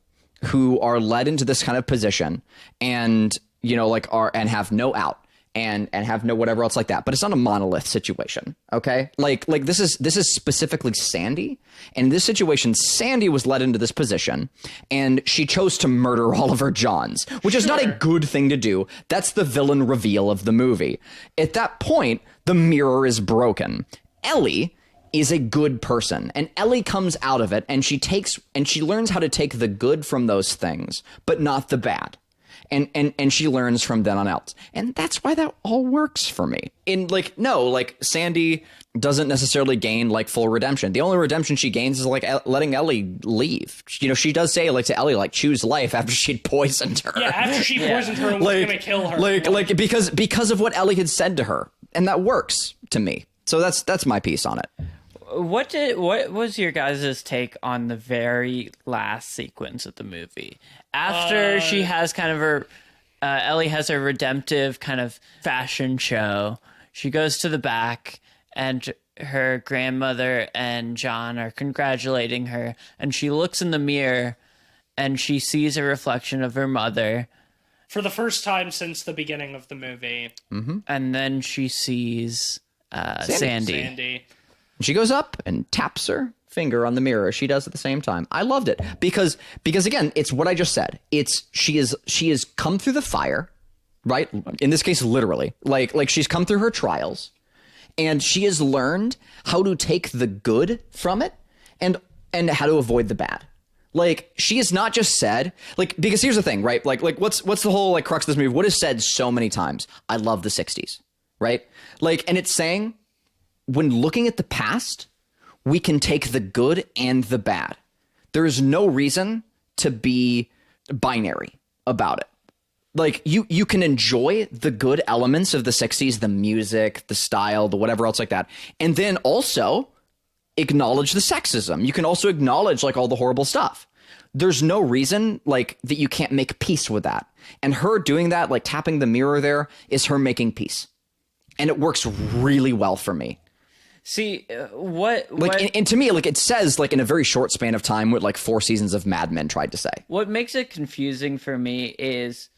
who are led into this kind of position and, and have no out and have no whatever else like that. But it's not a monolith situation. Okay. Like this is specifically Sandy. And in this situation, Sandy was led into this position and she chose to murder all of her Johns, which is not a good thing to do. That's the villain reveal of the movie. At that point, the mirror is broken. Ellie is a good person, and Ellie comes out of it and she learns how to take the good from those things, but not the bad. And she learns from then on out. And that's why that all works for me. Sandy doesn't necessarily gain like full redemption. The only redemption she gains is like letting Ellie leave. She does say like to Ellie, like, choose life after she'd poisoned her. Yeah, after she poisoned her and was going to kill her. Because of what Ellie had said to her. And that works to me. So that's my piece on it. What was your guys' take on the very last sequence of the movie? After she has kind of her, Ellie has a redemptive kind of fashion show. She goes to the back and her grandmother and John are congratulating her. And she looks in the mirror and she sees a reflection of her mother. For the first time since the beginning of the movie. Mm-hmm. And then she sees Sandy. She goes up and taps her finger on the mirror. She does at the same time. I loved it because again, it's what I just said. She has come through the fire, right? In this case, literally, like she's come through her trials, and she has learned how to take the good from it and how to avoid the bad. Like she has not just said because here's the thing, right? Like what's the whole like crux of this movie? What is said so many times? I love the 60s, right? And it's saying, when looking at the past, we can take the good and the bad. There is no reason to be binary about it. Like you can enjoy the good elements of the 60s, the music, the style, the whatever else like that. And then also acknowledge the sexism. You can also acknowledge like all the horrible stuff. There's no reason like that you can't make peace with that. And her doing that, like tapping the mirror there, is her making peace. And it works really well for me. See, and to me, like it says, like in a very short span of time, what like 4 seasons of Mad Men tried to say. What makes it confusing for me is,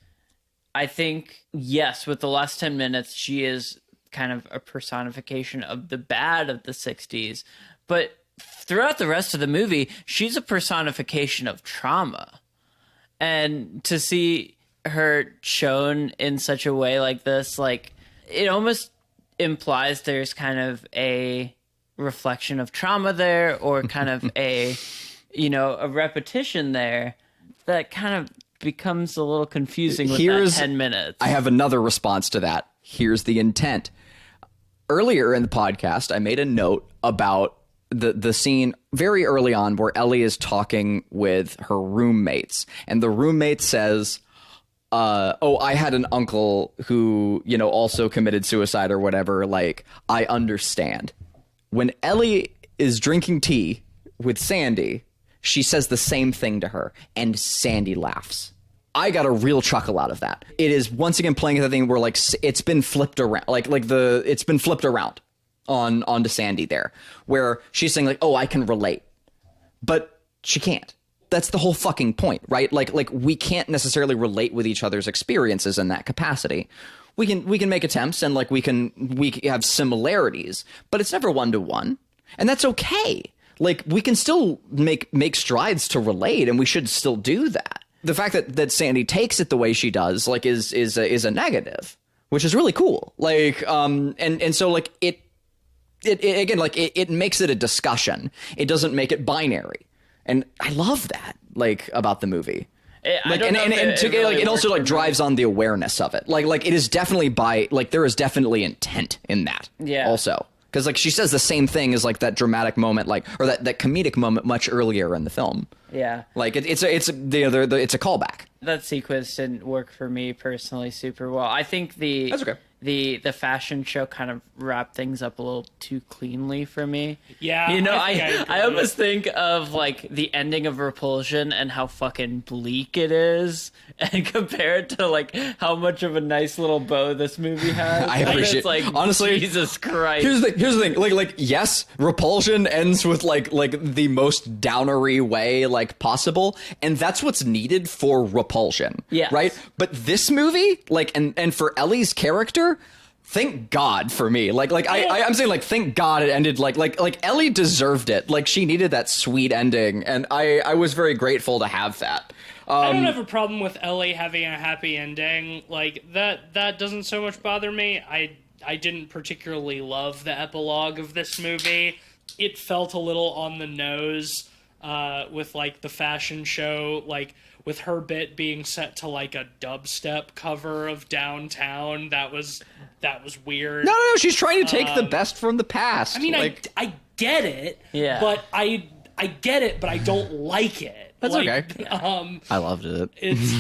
I think, yes, with the last 10 minutes, she is kind of a personification of the bad of the 60s, but throughout the rest of the movie, she's a personification of trauma. And to see her shown in such a way like this, like, it almost implies there's kind of a reflection of trauma there, or kind of a repetition there that kind of becomes a little confusing with that 10 minutes. I have another response to that. Here's the intent. Earlier in the podcast, I made a note about the scene very early on where Ellie is talking with her roommates, and the roommate says, I had an uncle who, also committed suicide or whatever. Like, I understand. When Ellie is drinking tea with Sandy, she says the same thing to her, and Sandy laughs. I got a real chuckle out of that. It is once again playing the thing where, like, it's been flipped around, it's been flipped around onto Sandy there, where she's saying, like, oh, I can relate, but she can't. That's the whole fucking point, right? Like we can't necessarily relate with each other's experiences in that capacity. We can make attempts, and like we have similarities, but it's never one-to-one, and that's okay. Like, we can still make strides to relate, and we should still do that. The fact that Sandy takes it the way she does, like, is a negative, which is really cool. Like, and so, like, it again, like, it makes it a discussion. It doesn't make it binary, and I love that, like, about the movie. It also like drives on the awareness of it. Like it is definitely there is definitely intent in that. Yeah. Also, because like she says the same thing as like that dramatic moment, like, or that comedic moment much earlier in the film. Yeah. Like it's a callback. That sequence didn't work for me personally super well. I think that's okay. The fashion show kind of wrapped things up a little too cleanly for me. Yeah. I almost think of like the ending of Repulsion and how fucking bleak it is, and compared to like how much of a nice little bow this movie has. I appreciate. Like, honestly, Jesus Christ. Here's the thing. Like yes, Repulsion ends with like the most downery way like possible, and that's what's needed for Repulsion. Yes. Right. But this movie, like, and for Ellie's character, thank God for me. I'm saying, like, thank God it ended like Ellie deserved it. Like, she needed that sweet ending, and I was very grateful to have that. I don't have a problem with Ellie having a happy ending. Like, that doesn't so much bother me. I didn't particularly love the epilogue of this movie. It felt a little on the nose with like the fashion show, like with her bit being set to like a dubstep cover of Downtown. That was weird. No, she's trying to take the best from the past. I mean, like, I get it. Yeah. But I get it, but I don't like it. That's okay. I loved it. It's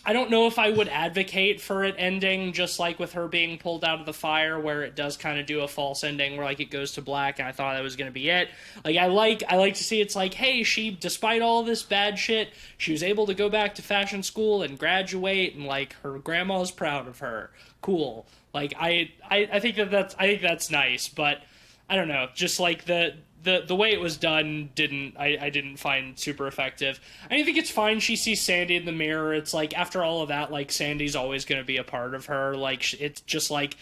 I don't know if I would advocate for it ending just like with her being pulled out of the fire, where it does kind of do a false ending where like it goes to black, and I thought that was going to be it. Like I like to see it's like, hey, she, despite all this bad shit, she was able to go back to fashion school and graduate, and like her grandma's proud of her. Cool. Like I think that's nice, but I don't know, just like the way it was done I didn't find super effective. I think it's fine she sees Sandy in the mirror. It's like, after all of that, like, Sandy's always going to be a part of her. Like, it's just like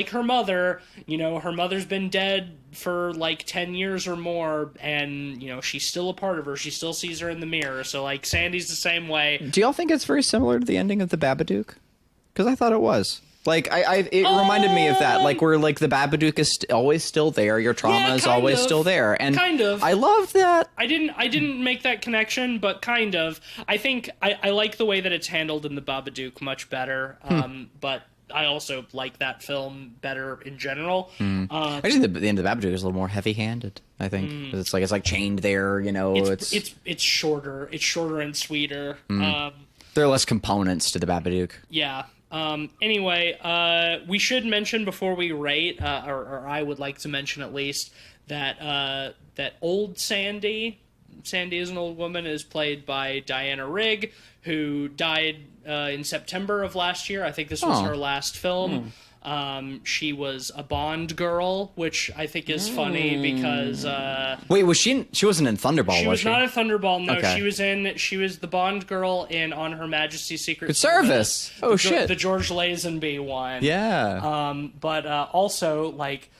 her mother, her mother's been dead for like 10 years or more, and she's still a part of her. She still sees her in the mirror. So like, Sandy's the same way. Do y'all think it's very similar to the ending of The Babadook? Because I thought it was. Like, it reminded me of that, like, where, like, the Babadook is always still there, your trauma is always still there, and kind of. I love that. I didn't make that connection, but kind of. I think I like the way that it's handled in the Babadook much better, but I also like that film better in general. Actually, the end of the Babadook is a little more heavy-handed, I think. It's like chained there, It's shorter. It's shorter and sweeter. There are less components to the Babadook. Yeah. Anyway, we should mention before we rate, or I would like to mention at least, that old Sandy is an old woman, is played by Diana Rigg, who died in September of last year. I think this was her last film. She was a Bond girl, which I think is funny because wait, was she wasn't in Thunderball, she was not in Thunderball, no. Okay. She was the Bond girl in On Her Majesty's Secret Good Service. Oh shit. The George Lazenby one. Yeah. But also, like,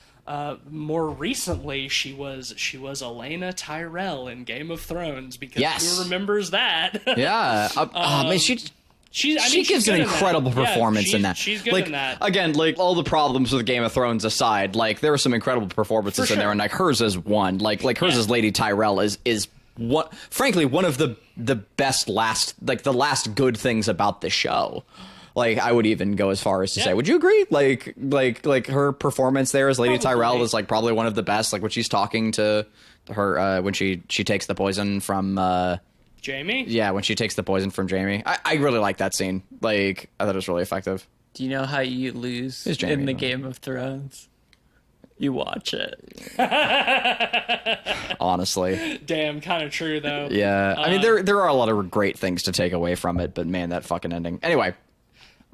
more recently, she was Elena Tyrell in Game of Thrones, because Yes. who remembers that? Yeah. Man, she gives an incredible performance in that. She's good in that. Again, like, all the problems with Game of Thrones aside, like, there were some incredible performances in there, and like hers is one. Like hers as Lady Tyrell is what, frankly, one of the best the last good things about the show. Like, I would even go as far as to say, would you agree? Like her performance there as Lady Tyrell is like probably one of the best. Like when she's talking to her when she takes the poison from Jamie? Yeah, when she takes the poison from Jamie. I really like that scene. Like, I thought it was really effective. Do you know how you lose Jamie, in the though. Game of Thrones? You watch it. Honestly. Damn, kind of true though. Yeah. I mean, there are a lot of great things to take away from it, but man, that fucking ending. Anyway.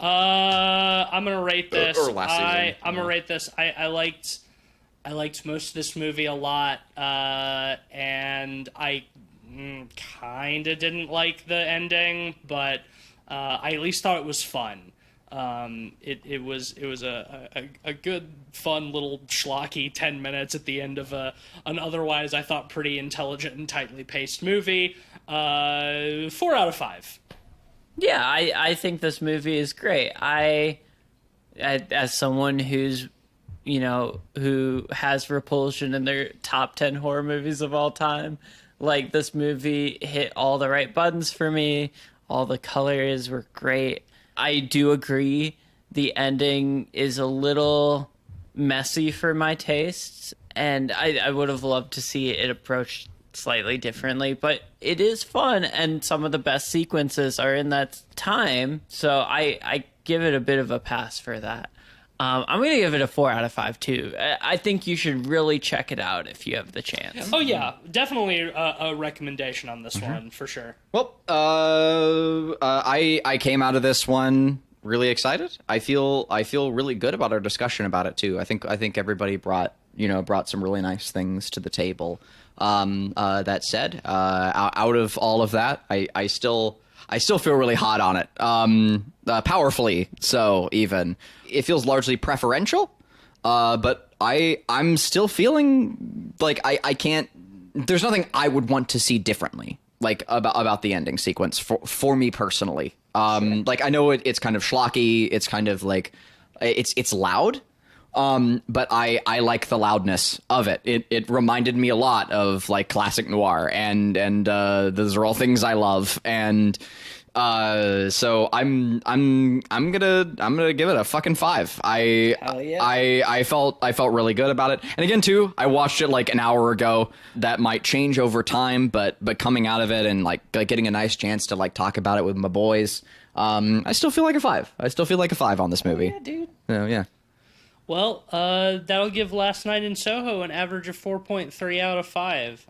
I'm gonna rate this. Or last season. I'm gonna rate this. I liked most of this movie a lot, and I kind of didn't like the ending, but I at least thought it was fun. It was a good, fun little schlocky 10 minutes at the end of an otherwise, I thought, pretty intelligent and tightly paced movie. 4 out of 5. Yeah, I think this movie is great. As someone who's, who has Repulsion in their top 10 horror movies of all time, like, this movie hit all the right buttons for me. All the colors were great. I do agree the ending is a little messy for my tastes, and I would have loved to see it approached slightly differently, but it is fun, and some of the best sequences are in that time, so I give it a bit of a pass for that. I'm going to give it a 4 out of 5 too. I think you should really check it out if you have the chance. Oh yeah, definitely a recommendation on this one for sure. Well, I came out of this one really excited. I feel really good about our discussion about it too. I think everybody brought some really nice things to the table. That said, out of all of that, I still feel really hot on it. Powerfully so, even. It feels largely preferential, but I'm still feeling like I can't. There's nothing I would want to see differently, like about the ending sequence for me personally. Like, I know it's kind of schlocky. It's kind of like it's loud. But I like the loudness of it. It reminded me a lot of like classic noir, and those are all things I love. And so I'm gonna give it a fucking 5. Hell yeah. I felt really good about it. And again too, I watched it like an hour ago. That might change over time, but coming out of it and like getting a nice chance to like talk about it with my boys, I still feel like a 5. I still feel like a 5 on this movie. Yeah, dude. So, yeah. Well, that'll give Last Night in Soho an average of 4.3 out of 5.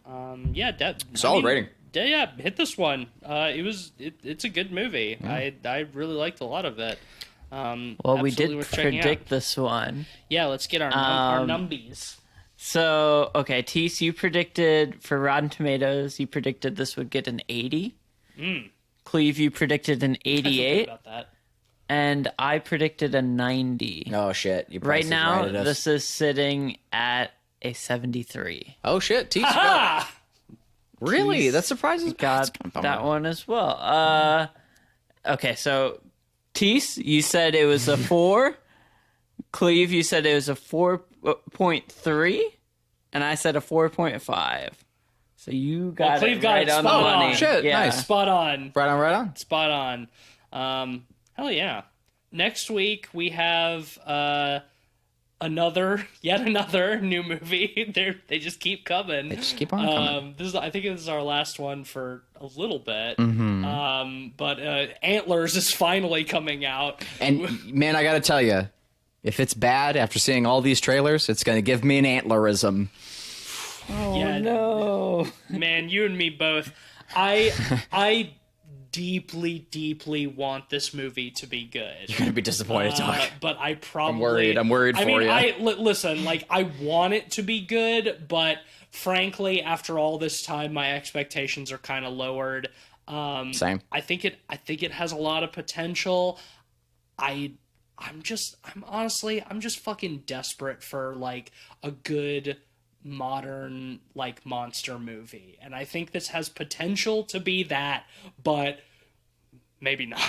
Solid rating. Yeah, hit this one. It's a good movie. Yeah. I really liked a lot of it. Well, we did predict this one. Yeah, let's get our numbies. So, okay, Tease, you predicted for Rotten Tomatoes, you predicted this would get an 80. Cleve, you predicted an 88. About that. And I predicted a 90. Oh shit! Right now, this is sitting at a 73. Oh shit! Tease, really? Tease That surprises me. got that one as well. Okay, so Tease, you said it was a 4. Cleve, you said it was a 4.3, and I said a 4.5. So you got Cleve it got right it on the spot money. on. Shit, Yeah. nice. Spot on. Right on. Spot on. Hell yeah. Next week we have yet another new movie. They just keep coming. They just keep on coming. I think this is our last one for a little bit. Mm-hmm. But Antlers is finally coming out. And man, I gotta tell you, if it's bad after seeing all these trailers, it's gonna give me an antlerism. Oh, Yeah. no. Man, you and me both. I deeply want this movie to be good. You're gonna be disappointed, Doc. But I probably... I'm worried for you. Listen, like, I want it to be good, but frankly, after all this time, my expectations are kind of lowered. Same. I think it has a lot of potential. I I'm honestly fucking desperate for like a good modern like monster movie, and I think this has potential to be that, but maybe not.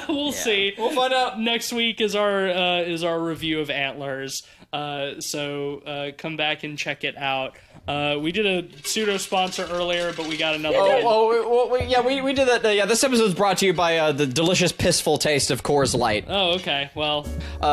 We'll see. We'll find out. Next week is our review of Antlers. So come back and check it out. We did a pseudo sponsor earlier, but we got another one. We did that. Yeah, this episode is brought to you by the delicious pissful taste of Coors Light. Oh, okay. Well,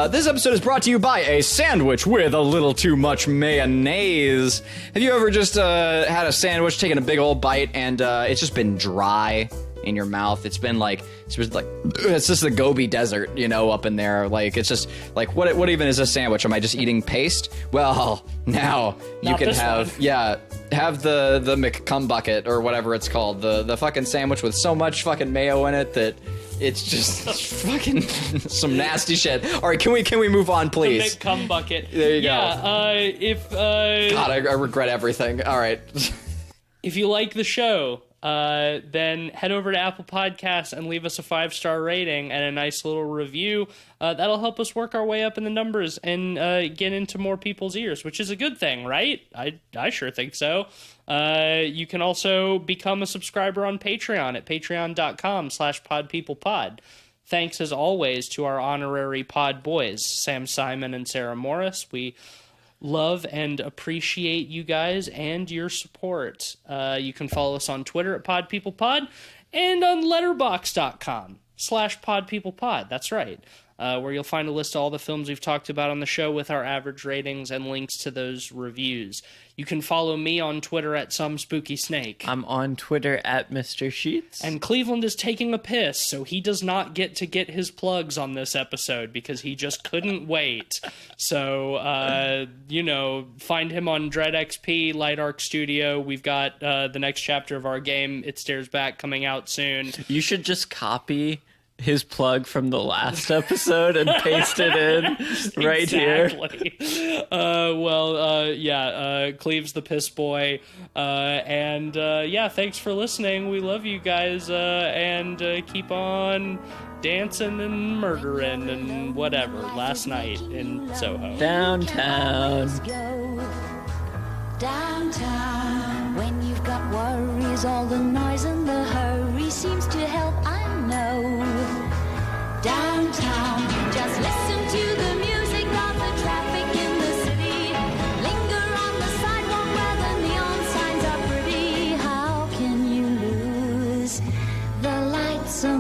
this episode is brought to you by a sandwich with a little too much mayonnaise. Have you ever just had a sandwich, taken a big old bite, and it's just been dry in your mouth? It's just the Gobi Desert, you know, up in there. Like, it's just like, what even is a sandwich? Am I just eating paste? Well, now you can have the McCumbucket or whatever it's called, the fucking sandwich with so much fucking mayo in it that it's just fucking some nasty shit. All right, can we move on, please? The McCumbucket. There you go. God, I regret everything. All right. If you like the show, then head over to Apple Podcasts and leave us a 5-star rating and a nice little review. That'll help us work our way up in the numbers and get into more people's ears, which is a good thing, right? I sure think so. You can also become a subscriber on Patreon at patreon.com/podpeoplepod. Thanks as always to our honorary pod boys, Sam Simon and Sarah Morris. We love and appreciate you guys and your support. You can follow us on Twitter at PodPeoplePod and on letterboxd.com/PodPeoplePod. That's right. Where you'll find a list of all the films we've talked about on the show with our average ratings and links to those reviews. You can follow me on Twitter at SomeSpookySnake. I'm on Twitter at Mr. Sheets. And Cleveland is taking a piss, so he does not get to get his plugs on this episode because he just couldn't wait. So, find him on Dread XP, Light Arc Studio. We've got the next chapter of our game, It Stares Back, coming out soon. You should just copy his plug from the last episode and paste it in right here. Cleve's the piss boy. Thanks for listening. We love you guys, and keep on dancing and murdering and whatever. Last night in Soho. Downtown. Downtown. When you've got worries, all the noise and the hurry seems to help, I know. Downtown, just listen to the music of the traffic in the city. Linger on the sidewalk where the neon signs are pretty. How can you lose? The lights are